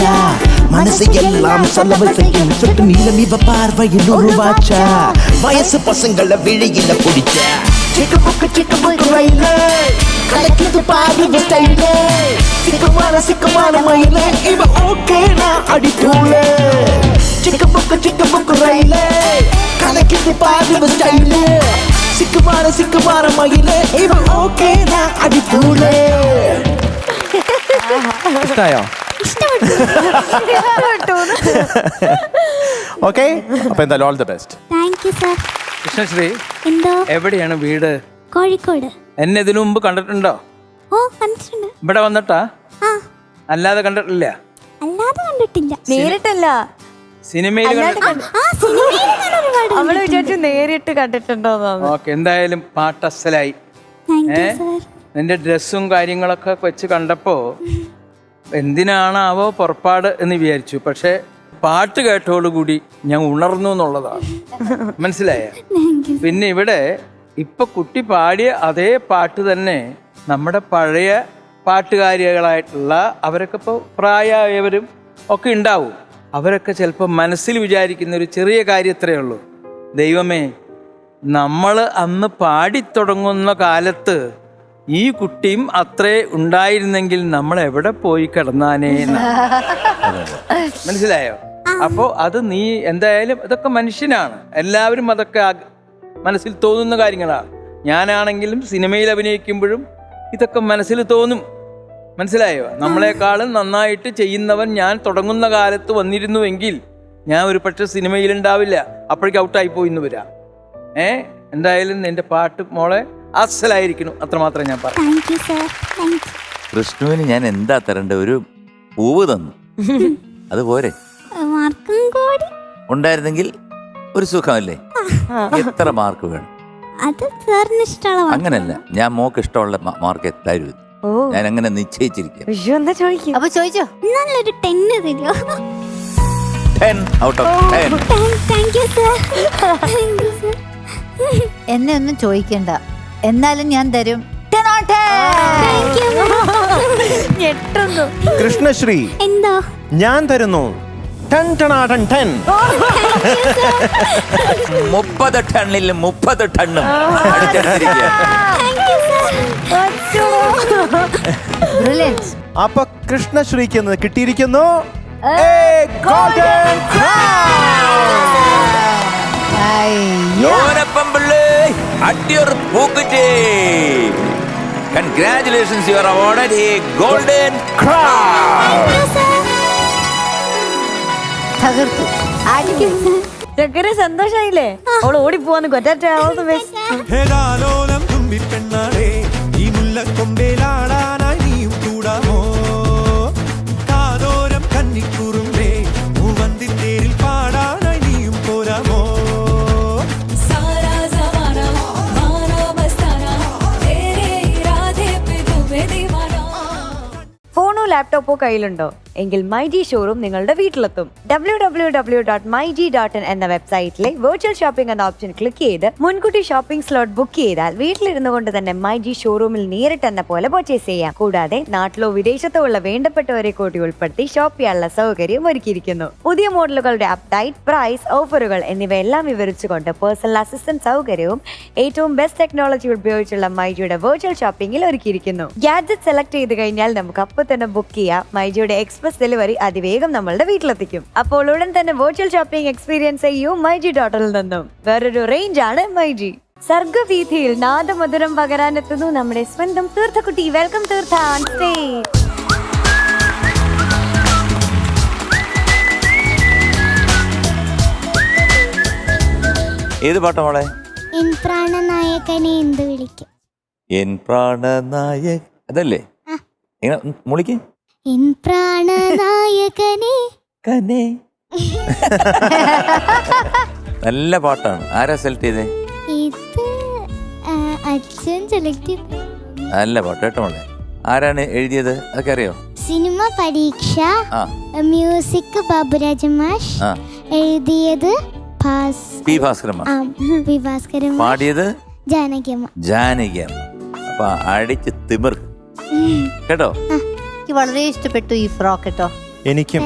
മനസ്സ് എല്ലാം செலவு செய்யும் சொட்டு நீளம் இவ பார்வையில் உருவாச்சா, வயசு பசங்கள விழியில பிடிச்ச ചിക്കബുക്ക് റൈലേ കലക്കിയത് പാടുന്ന സ്റ്റൈലേ സിക്കുമാര മയിലേ ഇവ ഓക്കേ നാ അടിപൊളി ചിക്കബുക്ക് റൈലേ കലക്കിയത് പാടുന്ന സ്റ്റൈലേ സിക്കുമാര മയിലേ ഇവ ഓക്കേ നാ അടിപൊളി. ഇഷ്ടായോ? ഓക്കെ, അപ്പൊ എന്തായാലും all the best. Thank you sir. Krishnasree, എന്തോ? എവിടെയാണ് വീട്? കോഴിക്കോട്. എന്നെ ഇതിനു മുമ്പ് കണ്ടിട്ടുണ്ടോ? ഓ കണ്ടിട്ടുണ്ട്. ഇവിടെ വന്നിട്ടാ? ആ അല്ലാതെ കണ്ടിട്ടില്ല? അല്ലാതെ കണ്ടിട്ടില്ല. നേരിട്ടല്ല, സിനിമയിൽ കണ്ടിട്ടുണ്ട്. ആ സിനിമയിൽ ഞാൻ ഒരുപാട് അവള് വിചാരിച്ചു നേരിട്ട് കണ്ടിട്ടുണ്ടോന്ന്. ഓക്കെ, എന്തായാലും പാട്ട് അസലായി. Thank you sir. നിന്റെ ഡ്രസ്സും കാര്യങ്ങളൊക്കെ വെച്ച് കണ്ടപ്പോ എന്തിനാണാവോ പുറപ്പാട് എന്ന് വിചാരിച്ചു. പക്ഷെ പാട്ട് കേട്ടോടുകൂടി ഞാൻ ഉണർന്നു എന്നുള്ളതാണ്. മനസ്സിലായ? പിന്നെ ഇവിടെ ഇപ്പൊ കുട്ടി പാടിയ അതേ പാട്ട് തന്നെ നമ്മുടെ പഴയ പാട്ടുകാരികളായിട്ടുള്ള അവരൊക്കെ ഇപ്പോൾ പ്രായമായവരും ഒക്കെ ഉണ്ടാവും. അവരൊക്കെ ചിലപ്പോൾ മനസ്സിൽ വിചാരിക്കുന്ന ഒരു ചെറിയ കാര്യത്രേ ഉള്ളൂ, ദൈവമേ, നമ്മൾ അന്ന് പാടിത്തുടങ്ങുന്ന കാലത്ത് ഈ കുട്ടിയും അത്രേ ഉണ്ടായിരുന്നെങ്കിൽ നമ്മൾ എവിടെ പോയി കിടന്നാനേ. മനസ്സിലായോ? അപ്പോൾ അത് നീ എന്തായാലും ഇതൊക്കെ മനുഷ്യനാണ്, എല്ലാവരും അതൊക്കെ മനസ്സിൽ തോന്നുന്ന കാര്യങ്ങളാണ്. ഞാനാണെങ്കിലും സിനിമയിൽ അഭിനയിക്കുമ്പോഴും ഇതൊക്കെ മനസ്സിൽ തോന്നും. മനസ്സിലായോ? നമ്മളെക്കാളും നന്നായിട്ട് ചെയ്യുന്നവൻ ഞാൻ തുടങ്ങുന്ന കാലത്ത് വന്നിരുന്നുവെങ്കിൽ ഞാൻ ഒരു പക്ഷേ സിനിമയിലുണ്ടാവില്ല, അപ്പോഴേക്കും ഔട്ടായി പോയി എന്ന് വരാം. എന്തായാലും നിന്റെ പാട്ട് മോളെ അസലായിരിക്കണം, അത്രമാത്രം ഞാൻ പറഞ്ഞു. കൃഷ്ണുവിന് ഞാൻ എന്താ തരണ്ട? ഒരു പൂവ് തന്നു, അതുപോലെ ഉണ്ടായിരുന്നെങ്കിൽ ഒരു സുഖമല്ലേ? എത്ര മാർക്ക് വേണം? അത് സാറിന് ഇഷ്ടമുള്ള അങ്ങനല്ല, ഞാൻ മോക്ക് ഇഷ്ടമുള്ള മാർക്ക് തരൂ. ഞാൻ അങ്ങനെ നിശ്ചയിച്ചിരിക്കും. അപ്പൊ ചോദിച്ചോ, നല്ലൊരു 10 തരുമോ? 10 out of 10. Thank you sir. Thank you sir. എന്നെ ഒന്നും ചോദിക്കണ്ട, എന്നാലും ഞാൻ തരും 10 out of 10. ഞെട്ടുന്നു. കൃഷ്ണശ്രീ, എന്തോ? ഞാൻ തരുന്നു 10 out of 10. 30 ടണ്ണിൽ 30 ടണ്ണും അടുത്തെടുത്തിരിക്കുക. Brilliant. അപ്പൊ കൃഷ്ണശ്രീക്ക് കിട്ടിയിരിക്കുന്നു golden Congratulations, you are awarded a golden crown. തകർത്തു. ചക്കര സന്തോഷായില്ലേ? അവള് ഓടിപ്പോവാന്ന് കൊറ്റാറ്റ. ഹേതാലോലം തുമ്പിപ്പെണ്ണാടേ ഈ മുല്ലക്കൊമ്പേലാടാനായി നീയും കൂടാമോ? കാതോരം കന്നിക്കുറുമ്പേ മൂവന്തിത്തേരിൽ പാടാനായി നീയും പോരാമോ? ഫോണോ ലാപ്ടോപ്പോ കയ്യിലുണ്ടോ? എങ്കിൽ മൈജി ഷോറൂം നിങ്ങളുടെ വീട്ടിലെത്തും. www.myg.in എന്ന വെബ്സൈറ്റിലെ വെർച്വൽ ഷോപ്പിംഗ് എന്ന ഓപ്ഷൻ ക്ലിക്ക് ചെയ്ത് മുൻകൂട്ടി ഷോപ്പിംഗ് സ്ലോട്ട് ബുക്ക് ചെയ്താൽ വീട്ടിലിരുന്നു കൊണ്ട് തന്നെ മൈജി ഷോറൂമിൽ നേരിട്ട് എന്ന പോലെ പർച്ചേസ് ചെയ്യാം. കൂടാതെ നാട്ടിലോ വിദേശത്തോ ഉള്ള വേണ്ടപ്പെട്ടവരെ കൂടി ഉൾപ്പെടുത്തി ഷോപ്പ് ചെയ്യാനുള്ള സൗകര്യം ഒരുക്കിയിരിക്കുന്നു. പുതിയ മോഡലുകളുടെ അപ്ഡേറ്റ്, പ്രൈസ്, ഓഫറുകൾ എന്നിവയെല്ലാം വിവരിച്ചുകൊണ്ട് പേഴ്സണൽ അസിസ്റ്റന്റ് സൗകര്യവും ഏറ്റവും ബെസ്റ്റ് ടെക്നോളജി ഉപയോഗിച്ചുള്ള മൈജിയുടെ വെർച്വൽ ഷോപ്പിംഗിൽ ഒരുക്കിയിരിക്കുന്നു. ഗാഡ്ജറ്റ് സെലക്ട് ചെയ്ത് കഴിഞ്ഞാൽ നമുക്ക് അപ്പോൾ തന്നെ ബുക്ക് ചെയ്യാം. മൈജിയുടെ എക്സ്പ്രസ് ഡെലിവറി അതിവേഗം നമ്മളുടെ വീട്ടിലെത്തിക്കും. അപ്പോൾ ഉടൻ തന്നെ വെർച്വൽ ഷോപ്പിംഗ് എക്സ്പീരിയൻസ് ചെയ്യൂ myji.in നിന്നും. വേറൊരു റേഞ്ച് ആണ് മൈജി. സർഗവീഥിയിൽ നാദമധുരം പകരാനെത്തുന്നു നമ്മുടെ സ്വന്തം തീർത്ഥക്കുട്ടി. Welcome Theertha on stage. ഏത് പാട്ടാ മോളെ? എൻ പ്രാണനായകനെ എന്ത് വിളിക്കും? എൻ പ്രാണനായക അതല്ലേ? എങ്ങനെ മുളിക്ക്? എൻ പ്രാണനായകനെ കനെ. നല്ല പാട്ടാണ്. ആരാ സെലക്ട് ചെയ്തേ? ഇത് അച്ഛൻ സെലക്ട് ചെയ്തു. നല്ല പാട്ട് കേട്ടോ മോളെ. ആരാണ് എഴുതിയത്? അതൊക്കെ അറിയോ? സിനിമ പരീക്ഷ, മ്യൂസിക് ബാബുരാജ മാഷ്, ആ എഴുതിയത് പി ഭാസ്കരമ്മ, പാടിയത് ജാനകിയമ്മ. ജാനകിയമ്മ. അപ്പൊ അടിച്ച് തിമിർ കേട്ടോ. എനിക്ക് വളരെ ഇഷ്ടപ്പെട്ടു ഈ ഫ്രോക്ക് കേട്ടോ. എനിക്കും.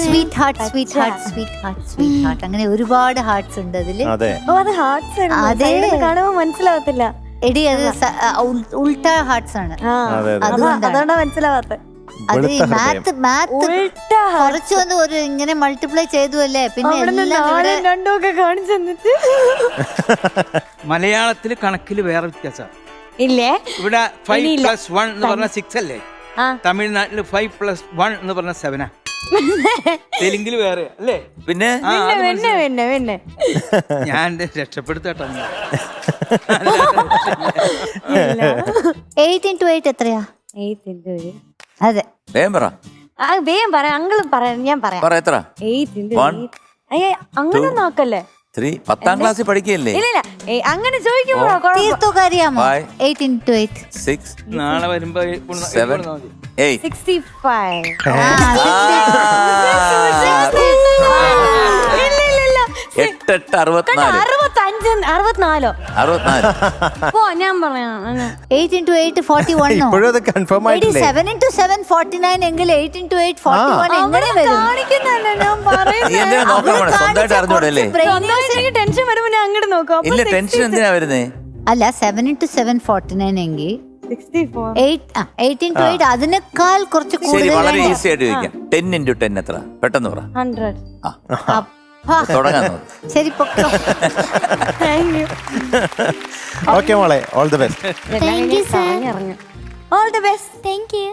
Sweet heart, sweet heart, sweet heart, sweet heart, അങ്ങനെ ഒരുപാട് ഹാർട്ട്സ് ഉണ്ട് അതില്. അതെ, അത് ഹാർട്ട്സ് കാണുമ്പോ മനസ്സിലാവത്തില്ല. എടി അത് ഉൾട്ട ഹാർട്സ് ആണ്. അതെ അതെ അതുകൊണ്ടാ മനസ്സിലാവാത്ത. അത് വെളുത്ത ഹൃദയം. മാത്ത് കുറച്ച് വന്ന് ഒരു ഇങ്ങനെ മൾട്ടിപ്ലൈ ചെയ്തു അല്ലേ, പിന്നെ എല്ലാം ഇവിടെ രണ്ടും ഒക്കെ കാണിച്ചു തന്നിട്ട് മലയാളത്തില് കണക്കില് വേറെ വ്യത്യാസമാണ്. ഇല്ലേ? ഇവിടെ 5+1 എന്ന് പറഞ്ഞ 6 അല്ലേ? ആ. തമിഴ്നാട്ടില് 5+1 എന്ന് പറഞ്ഞ 7. തെലുങ്കില് വേറെ അല്ലേ? പിന്നെ പിന്നെ ഞാൻ രക്ഷപ്പെടുത്തട്ടോ. 8 into 8 എത്രയാ? 8 into 8. അതെ വേഗം പറ. വേഗം പറയാം, അങ്കിളും പറയാം, ഞാൻ പറയാം. പറ എത്ര? 8 into 1 8. അയ്യ അങ്ങനെ നോക്കല്ലേ. 3 10ാം ക്ലാസ്സിൽ പഠിക്കുകയല്ലേ? ഇല്ല അങ്ങനെ ചോദിക്കുമ്പോ തീർത്തൊക്കെ അറിയാമോ? 5 8 into 8 6 നാളെ വരുമ്പോ 7 8 65. 8 8 64 65 64 ഓ ഞാൻ പറയാം. 8 into 8 41. ഇപ്പോഴും അത് കൺഫേം ആയിട്ടില്ലേ? 7 into 7 49 എങ്കിൽ 8 into 8 41 എങ്ങനെ വരും? കാണിക്കുന്നതല്ലേ ഞാൻ നീ എന്തിനാ നോക്കാൻ പോണെ? സ്വന്തമായിട്ട് അറിഞ്ഞൂടല്ലേ? പറയുന്നത്. ടെൻഷൻ വരുമ്പോ ഞാൻ അങ്ങോട്ട് നോക്കാം. ഇല്ല, ടെൻഷൻ എന്തിനാ വരുന്നേ? അല്ല 7 into 7 49 എങ്കിൽ 64. 8 into 8 അതിനേക്കാൾ കുറച്ച് ശരി, വളരെ കൂടുതൽ. ഈസി ആയിട്ട് ചോദിക്കാം. 10 into 10 എത്ര? പെട്ടെന്ന് പറ. 100. തുടങ്ങാൻ നോക്ക്. ശരി പൊക്കോ. Thank you. ഓക്കെ മോളെ, all the best. Thank you sir. All the best. Thank you.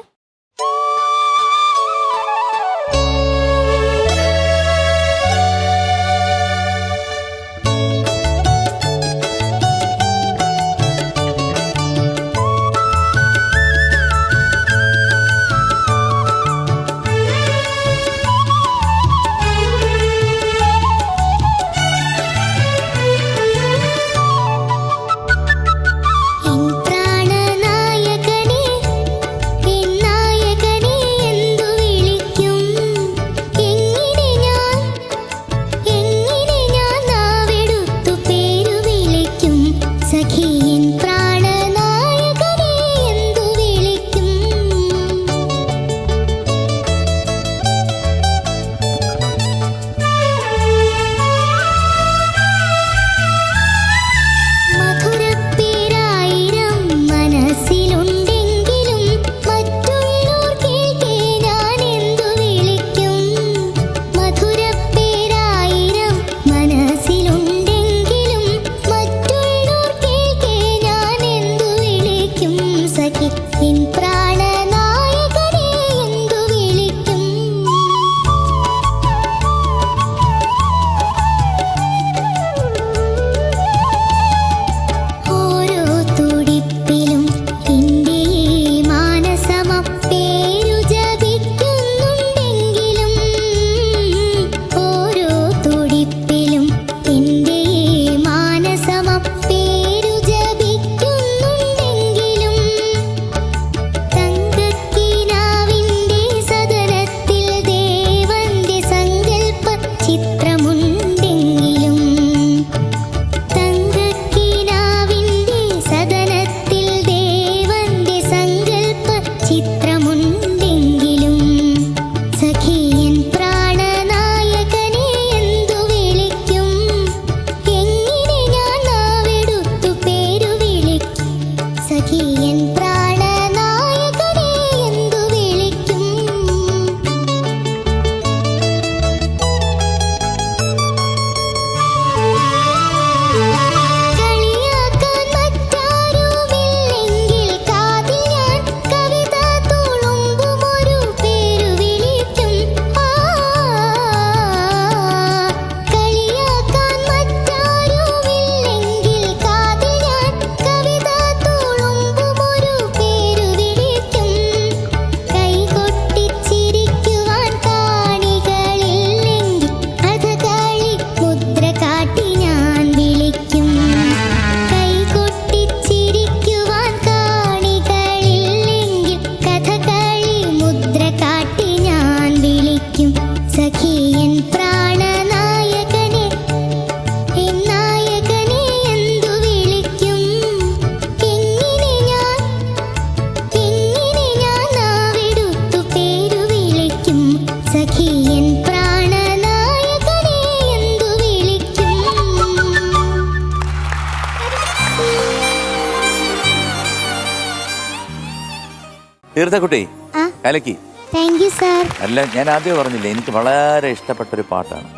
തീർത്ഥക്കുട്ടി ആ? കലക്കി. Thank you sir. അല്ല, ഞാൻ ആദ്യം പറഞ്ഞില്ലേ, എനിക്ക് വളരെ ഇഷ്ടപ്പെട്ടൊരു പാട്ടാണ്.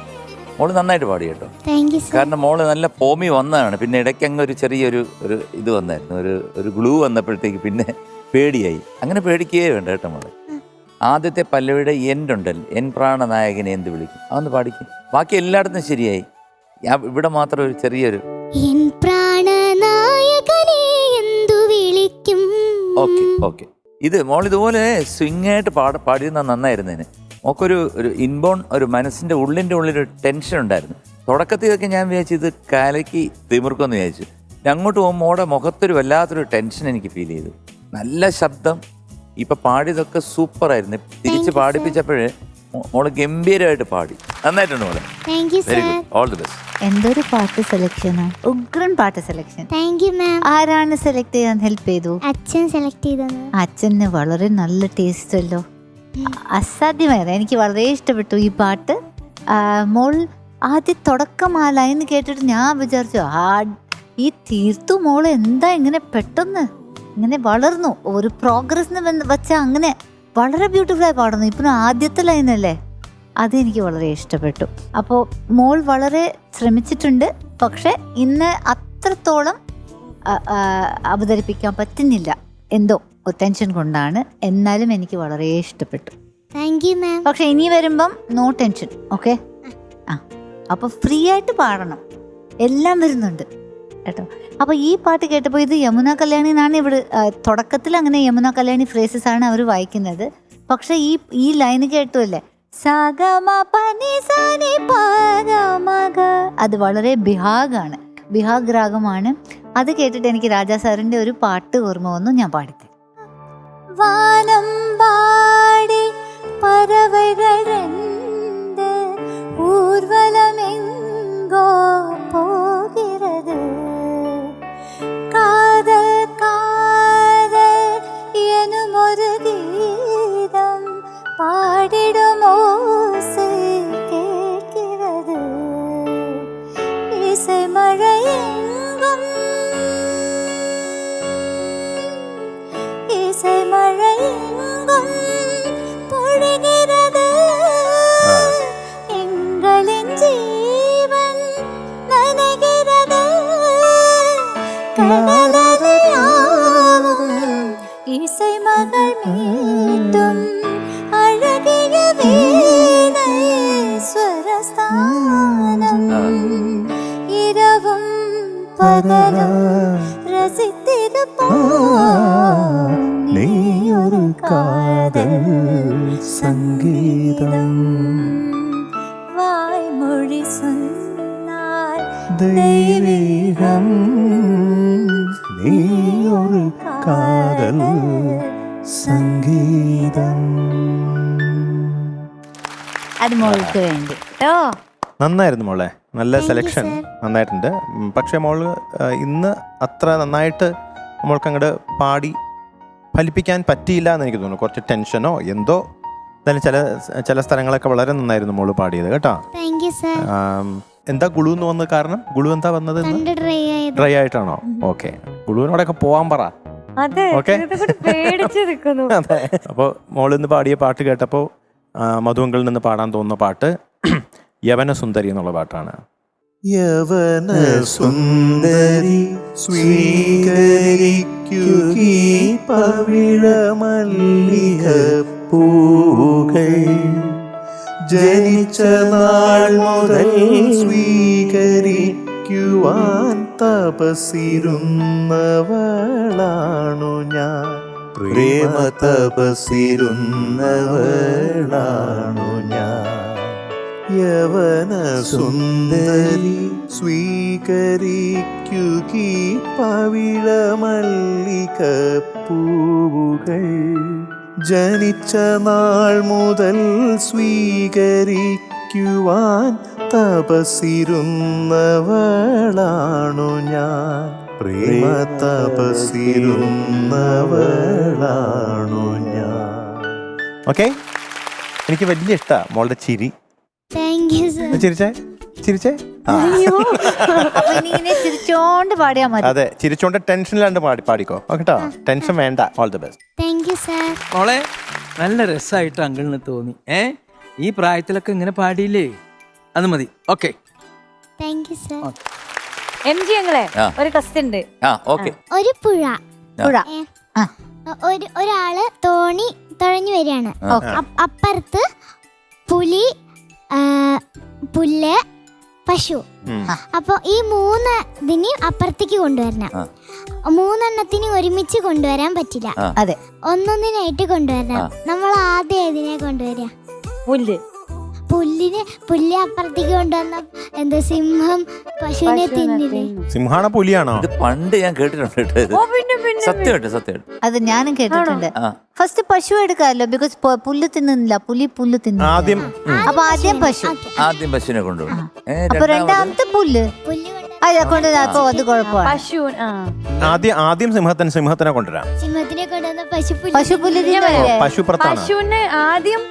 മോള് നന്നായിട്ട് പാടി കേട്ടോ. Thank you sir. കാരണം മോള് നല്ല ഫോമി വന്നതാണ്. പിന്നെ ഇടയ്ക്ക് അങ്ങ് ഒരു ചെറിയൊരു ഇത് വന്നായിരുന്നു, ഒരു ഗ്ലൂ വന്നപ്പോഴത്തേക്ക് പിന്നെ പേടിയായി. അങ്ങനെ പേടിക്കുകയേ വേണ്ട കേട്ടോ മോളെ. ആദ്യത്തെ പല്ലവിയുടെ എൻഡ് ഉണ്ടല്ലോ, എൻ പ്രാണനായകനെ എന്ത് വിളിക്കും, അതൊന്ന് പാടിക്കും. ബാക്കി എല്ലായിടത്തും ശരിയായി. ഇവിടെ മാത്രം ഒരു ചെറിയൊരു എൻ പ്രാണനായകനെ എന്തു വിളിക്കും. ഓക്കെ. ഇത് മോൾ ഇതുപോലെ സ്വിങ് ആയിട്ട് പാടിയിരുന്ന നന്നായിരുന്നേന്. മോക്കൊരു ഇൻബോൺ ഒരു മനസ്സിന്റെ ഉള്ളിലൊരു ടെൻഷൻ ഉണ്ടായിരുന്നു. തുടക്കത്തിലൊക്കെ ഞാൻ വിചാരിച്ചു ഇത് കലക്കി തിമിർക്കുമെന്ന് വിചാരിച്ചു. അങ്ങോട്ട് പോകുമ്പോൾ മോടെ മുഖത്തൊരു വല്ലാത്തൊരു ടെൻഷൻ എനിക്ക് ഫീൽ ചെയ്തു. നല്ല ശബ്ദം. ഇപ്പൊ പാടിയതൊക്കെ സൂപ്പറായിരുന്നു. തിരിച്ച് പാടിപ്പിച്ചപ്പോഴേ മോള് ഗംഭീരമായിട്ട് പാടി. നന്നായിട്ടുണ്ട് മോളെ. Thank you very sir. Good, all the best. എന്തൊരു പാട്ട് സെലക്ഷനാ, ഉഗ്രൻ പാട്ട് സെലക്ഷൻ. താങ്ക് യു മാം. ആരാണ് സെലക്ട് ചെയ്യാൻ ഹെൽപ്പ് ചെയ്തു? അച്ഛൻ സെലക്ട് ചെയ്തത്. അച്ഛന് വളരെ നല്ല ടേസ്റ്റ് അല്ലോ, അസാധ്യമായിരുന്നു. എനിക്ക് വളരെ ഇഷ്ടപ്പെട്ടു ഈ പാട്ട്. മോൾ ആദ്യം തുടക്കം ആ ലൈൻ കേട്ടിട്ട് ഞാൻ വിചാരിച്ചു ഈ തീർത്തു മോള് എന്താ ഇങ്ങനെ പെട്ടെന്ന് ഇങ്ങനെ വളർന്നു, ഒരു പ്രോഗ്രസ് വെച്ചാൽ അങ്ങനെ വളരെ ബ്യൂട്ടിഫുള്ളായി പാടുന്നു. ഇപ്പം ആദ്യത്തെ ലൈനല്ലേ, അതെനിക്ക് വളരെ ഇഷ്ടപ്പെട്ടു. അപ്പോൾ മോൾ വളരെ ശ്രമിച്ചിട്ടുണ്ട്. പക്ഷെ ഇന്ന് അത്രത്തോളം അവതരിപ്പിക്കാൻ പറ്റുന്നില്ല, എന്തോ ടെൻഷൻ കൊണ്ടാണ്. എന്നാലും എനിക്ക് വളരെ ഇഷ്ടപ്പെട്ടു. താങ്ക് യു മാം. പക്ഷെ ഇനി വരുമ്പം നോ ടെൻഷൻ, ഓക്കെ? അപ്പോൾ ഫ്രീ ആയിട്ട് പാടണം, എല്ലാം വരുന്നുണ്ട് കേട്ടോ. അപ്പോൾ ഈ പാട്ട് കേട്ടപ്പോൾ ഇത് യമുന കല്യാണി എന്നാണ് ഇവിടെ തുടക്കത്തിൽ അങ്ങനെ യമുന കല്യാണി ഫ്രേസസ് ആണ് അവർ വായിക്കുന്നത്. പക്ഷെ ഈ ലൈന് കേട്ടുമല്ലേ, സഗമ പനി സനി പഗമഗ, അത് വളരെ ബിഹാഗാണ്, ബിഹാഗ് രാഗമാണ്. അത് കേട്ടിട്ട് എനിക്ക് രാജാ സാറിൻ്റെ ഒരു പാട്ട് ഓർമ്മ വന്നു, ഞാൻ പാടിത്തരാം. വാനം പാടി പറവകൾ രണ്ട് ஊர்வலமெங்கோ போகிறது காதல் காதல் எனும் ஒரு கீதம் பாடிடும் ஓசை கேட்கிறது இசை மழை எங்கும் இசை மழை எங்கும் பொழிகிறது எங்களின் ஜீவன் நனைகிறது கடலலையாவும் இசை மகள் மீட்டும் அழகிய வீணை ஸ்வரஸ்தானம் இரவும் பகலும் ரசித்திருப்போம் நீ ஒரு காதல் சங்கீதம் வாய்மொழி சொன்னால் தெய்வீகம் நீ ஒரு காதல் സംഗീതം. അത് മോൾക്ക് വേണ്ടി കേട്ടോ. നന്നായിരുന്നു മോളെ, നല്ല സെലക്ഷൻ നന്നായിട്ടുണ്ട്. പക്ഷേ മോള് ഇന്ന് അത്ര നന്നായിട്ട് മോൾക്ക് അങ്ങോട്ട് പാടി ഫലിപ്പിക്കാൻ പറ്റിയില്ല എന്ന് എനിക്ക് തോന്നുന്നു. കുറച്ച് ടെൻഷനോ എന്തോ. എന്തായാലും ചില സ്ഥലങ്ങളൊക്കെ വളരെ നന്നായിരുന്നു മോള് പാടിയത് കേട്ടോ. Thank you sir. എന്താ ഗുളു എന്ന് വന്നത്? കാരണം ഗുളു എന്താ വന്നത്? ഡ്രൈ ആയിട്ടാണോ? ഓക്കെ, ഗുളുവിനോടൊക്കെ പോവാൻ പറ. ഓക്കെ, അതെ. അപ്പോൾ മോള് ഇന്ന് പാടിയ പാട്ട് കേട്ടപ്പോൾ മധുവങ്കളിൽ നിന്ന് പാടാൻ തോന്നുന്ന പാട്ട് യവന സുന്ദരി എന്നുള്ള പാട്ടാണ്. യവന സുന്ദരി സ്വീകരിക്കുകീ പവിഴമല്ലിക പൂകൾ ജനിച്ച നാൾ മുതൽ സ്വീകരിക്കുവാൻ തപസിരുന്നവളാണു ഞാൻ, പ്രേമ തപസിരുന്നവളാണു ഞാൻ. യവന സുന്ദരി സ്വീകരിക്കുകീ പവിഴമല്ലിക പൂവുകൾ ജനിച്ച നാൾ മുതൽ സ്വീകരിക്കുവാൻ തപസിരുന്നവളാണു ഞാൻ, പ്രേമ തപസിരുന്നവളാണു ഞാൻ. ഓക്കെ, എനിക്ക് വലിയ ഇഷ്ടമാണ് മോളുടെ ചിരി. Thank you sir. ചിരിച്ചേ ചിരിച്ചേ, അപ്പൊ ഇനി ഇങ്ങനെ ചിരിച്ചോണ്ട് പാടിയാ മതി. അതെ, ചിരിച്ചോണ്ട് ടെൻഷനിലാണ്ട് പാടിക്കോ കേട്ടോ. ടെൻഷൻ വേണ്ട. All the best. Thank you sir. മോളെ നല്ല രസമായിട്ട് അങ്കിളിന് തോന്നി. ഈ പ്രായത്തിലൊക്കെ ഇങ്ങനെ പാടിയില്ലേ, അത് മതി. Okay, thank you sir. MG ഞങ്ങളെ ഒരു ക്വസ്റ്റ്യൻ ഉണ്ട്. ഓക്കെ. ഒരു പുഴ, ആ. ഒരാള് തോണി തുഴഞ്ഞു വരികയാണ്. അപ്പുറത്ത് പുലി, പുല്ല്, പശു. അപ്പൊ ഈ 3 ഇതിന് അപ്പുറത്തേക്ക് കൊണ്ടുവരണം. 3 എണ്ണത്തിന് ഒരുമിച്ച് കൊണ്ടുവരാൻ പറ്റില്ല. അതെ, ഒന്നൊന്നിനായിട്ട് കൊണ്ടുവരണം. നമ്മൾ ആദ്യം ഏതിനെ കൊണ്ടുവരിക? പുല്ല്. പുല്ല് അപ്പുറത്തേക്ക് കൊണ്ടുവന്ന എന്താ, സിംഹം പശുവിനെ തിന്നില്ലേ? സിംഹാണ പുലിയാണോ? ഇത് പണ്ട് ഞാൻ കേട്ടിട്ടുണ്ട് കേട്ടോ. സത്യമായിട്ട് അത് ഞാനും കേട്ടിട്ടുണ്ട്. ഫസ്റ്റ് പശു എടുക്കാമല്ലോ, ബിക്കോസ് പുല്ല് തിന്നുന്നില്ല, പുല്ല് തിന്നു. ആദ്യം അപ്പൊ ആദ്യം പശു, ആദ്യം പശുവിനെ കൊണ്ടുപോകും. അപ്പൊ രണ്ടാമത്തെ പുല്ല് കൊണ്ടുവരാ. അപ്പൊ അത് കുഴപ്പമാണ്. പശു ആദ്യം സിംഹത്തിനെ കൊണ്ടുവരാം. സിംഹത്തിനെ കൊണ്ടുവന്ന പശു പുല്ല് തിന്നല്ലേ? പശു പുറത്താണ്. പശുവിനെ ആദ്യം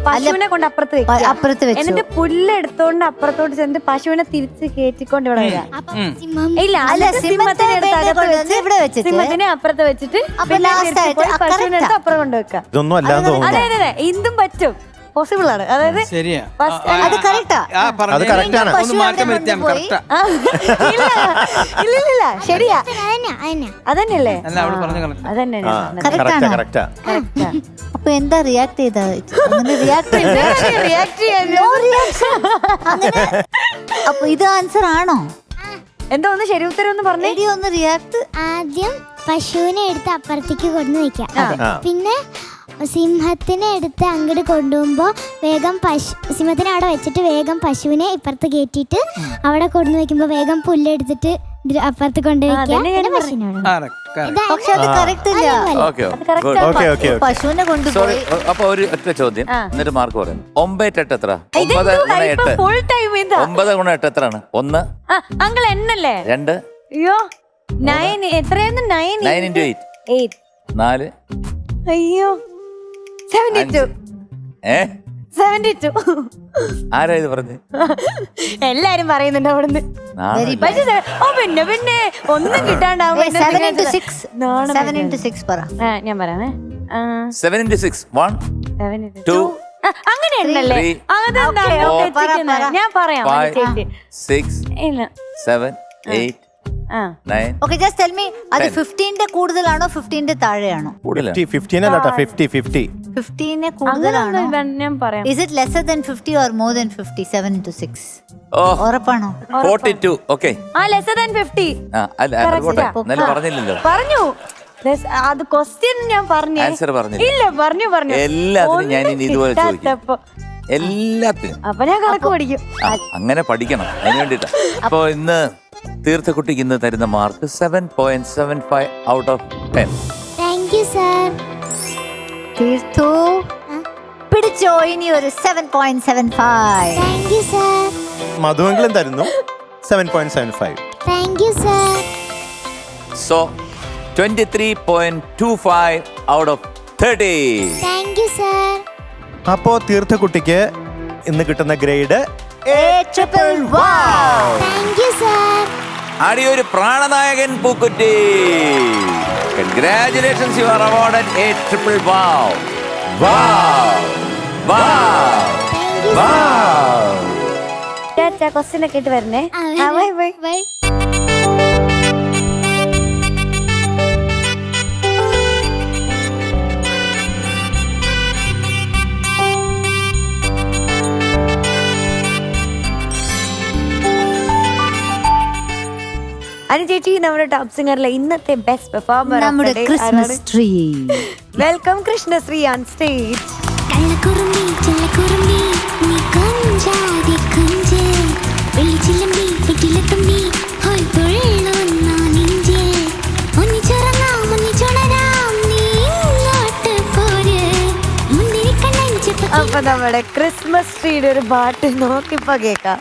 പശുവിനെ കൊണ്ട് അപ്പുറത്ത് വെക്കുക. അപ്പുറത്ത് വെച്ചു. എന്നിട്ട് പുല്ല് എടുത്തോണ്ട് അപ്പുറത്തോട്ട് ചെന്നിട്ട് പശുവിനെ തിരിച്ച് കയറ്റിക്കൊണ്ട് ഇവിടെ വരാം. ഇല്ല, അല്ല, സിംഹത്തിനെ എടുത്ത് അകത്ത് വെച്ച് ഇവിടെ വെച്ചിട്ട് സിംഹത്തിനെ അപ്പുറത്ത് വെച്ചിട്ട് അപ്പൊ ലാസ്റ്റ് ആയിട്ട് പശുവിനെ എടുത്ത് അപ്പുറം കൊണ്ടുവെക്കാം. ഇതൊന്നും അല്ലാന്ന് തോന്നുന്നു. അതെ, ഇതും പറ്റും, പോസിബിൾ ആണ്. അതായത് ശരിയാ, അത് കറക്റ്റാ. അത് correct ആണ്. ഒന്ന് മാറ്റം വരുത്തിയാൽ കറക്റ്റാ. ഇല്ല ശരിയാ, അതന്നെയല്ലേ? അല്ല, അവള് പറഞ്ഞ കറക്റ്റ്. അതന്നെ കറക്റ്റാ. അപ്പൊ എന്താ റിയാക്ട് ചെയ്താ? അങ്ങനെ റിയാക്ട് അങ്ങനെ. അപ്പൊ ഇത് ആൻസർ ആണോ? എന്താ ഒന്ന് ശരി ഉത്തരം ഒന്ന് പറഞ്ഞേ. ഒന്ന് റിയാക്ട്. ആദ്യം പശുവിനെ എടുത്ത് അപ്പുറത്തേക്ക് കൊണ്ടു വെക്കാം. പിന്നെ സിംഹത്തിനെ എടുത്ത് അങ്ങോട്ട് കൊണ്ടുപോകുമ്പോ വേഗം സിംഹത്തിനെ അവിടെ വെച്ചിട്ട് വേഗം പശുവിനെ ഇപ്പുറത്ത് കയറ്റിയിട്ട് അവിടെ കൊണ്ടു വെക്കുമ്പോ വേഗം പുല്ലെടുത്തിട്ട് അപ്പുറത്ത് കൊണ്ടുവയ്ക്കാം. പക്ഷെ അത് കറക്റ്റ് ഇല്ല. പശുവിനെ കൊണ്ടുപോയി. അപ്പൊ ഒരു ഒറ്റ ചോദ്യം, എന്നിട്ട് മാർക്ക് പറയാം. 9 × 8 എത്ര? 9 × 8 എത്രയാണ്? 1. അങ്കിൾ എണ്ണല്ലേ? 2. അയ്യോ 9 എത്രയായിരുന്നു? 9 × 8. 4. അയ്യോ 72. 72. ആരാ ഇത് പറഞ്ഞു? എല്ലാരും പറയുന്നുണ്ട് അവിടുന്ന്. പിന്നെ ഒന്നും കിട്ടാണ്ടാവും. 7 × 6 പറ. ഞാൻ പറയാമേ. 7 × 6 1 2 അങ്ങനെയുണ്ടല്ലേ? ഞാൻ പറയാം. 5 6 7 8 9. ഓക്കേ, ജസ്റ്റ് ടെൽ മീ, അത് 15ന്റെ കൂടുതലാണോ 15ന്റെ താഴെയാണോ? 15 അല്ല 50. 15നെ കൂടുതലാണോ? ഞാൻ പറയാം. Is it lesser than 50 or more than 50? 7 × 6 ഉറപ്പാണോ? 42. Okay, lesser than 50. അല്ല പറഞ്ഞില്ലല്ലോ. പറഞ്ഞു. അത് ക്വസ്റ്റ്യൻ ഞാൻ പറഞ്ഞു. ആൻസർ പറഞ്ഞില്ല. ഇല്ല, പറഞ്ഞു. എല്ലാത്തിനും ഞാൻ ഇനി ഇതുപോലെ ചോദിക്കും. എല്ലാത്തിനും. അപ്പൊ ഞാൻ കണക്ക് പഠിക്കും. അങ്ങനെ പഠിക്കണം, അതിന് വേണ്ടിട്ടാ. അപ്പൊ ഇന്ന് തീർത്ഥക്കുട്ടിക്ക് ഇന്ന് തരുന്ന mark 7.75 out of 10. Thank you sir. തീർത്തു പിടിച്ചോ, ഇനി ഒരു 7.75. Thank you sir. മധുവെങ്കിലും തരുന്നു 7.75. Thank you sir. So 23.25 out of 30. Thank you sir. അപ്പോ തീർത്ഥക്കുട്ടിക്ക് ഇന്ന് കിട്ടുന്ന ഗ്രേഡ് താങ്ക് യു സർ. അടിയൊരു പ്രാണനായകൻ പൂക്കുറ്റി. Congratulations, you are awarded a triple wow. Question ഒക്കെ ഇട്ട് വരണേ. ബൈ. അനു ചേച്ചി, നമ്മുടെ ടോപ്പ് സിംഗറിലെ ഇന്നത്തെ ബെസ്റ്റ് പെർഫോമർ നമ്മുടെ Krishnasree. Welcome Krishnasree on stage. അപ്പൊ നമ്മുടെ ക്രിസ്മസ് ട്രീയുടെ ഒരു പാട്ട് നോക്കിപ്പോ കേക്കാം.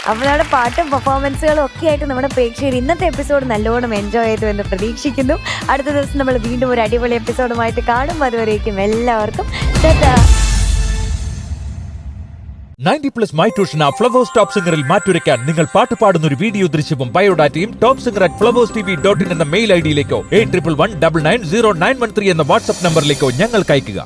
അപ്പോൾ നമ്മുടെ പാട്ടും പെർഫോമൻസുകളും ഒക്കെ ആയിട്ട് നമ്മുടെ പ്രേക്ഷകർ ഇന്നത്തെ എപ്പിസോഡ് നല്ലോണം എൻജോയ് ചെയ്തു എന്ന് പ്രതീക്ഷിക്കുന്നു. അടുത്ത ദിവസം നമ്മൾ വീണ്ടും ഒരു അടിപൊളി എപ്പിസോഡുമായിട്ട് കാണും. അതുവരേക്കും എല്ലാവർക്കും 90+ മൈ ട്യൂഷൻ ഫ്ലവേഴ്സ് ടോപ്പ് സിംഗറിൽ മാറ്റുരയ്ക്കാൻ നിങ്ങൾ പാട്ട് പാടുന്ന ഒരു വീഡിയോ ദൃശ്യവും ബയോഡാറ്റയും ടോപ്പ് സിംഗർ @flowers.tv.in എന്ന മെയിൽ ഐഡിയിലേക്കോ 8111990913 എന്ന വാട്സ്ആപ്പ് നമ്പറിലേക്കോ ഞങ്ങൾക്ക് അയയ്ക്കുക.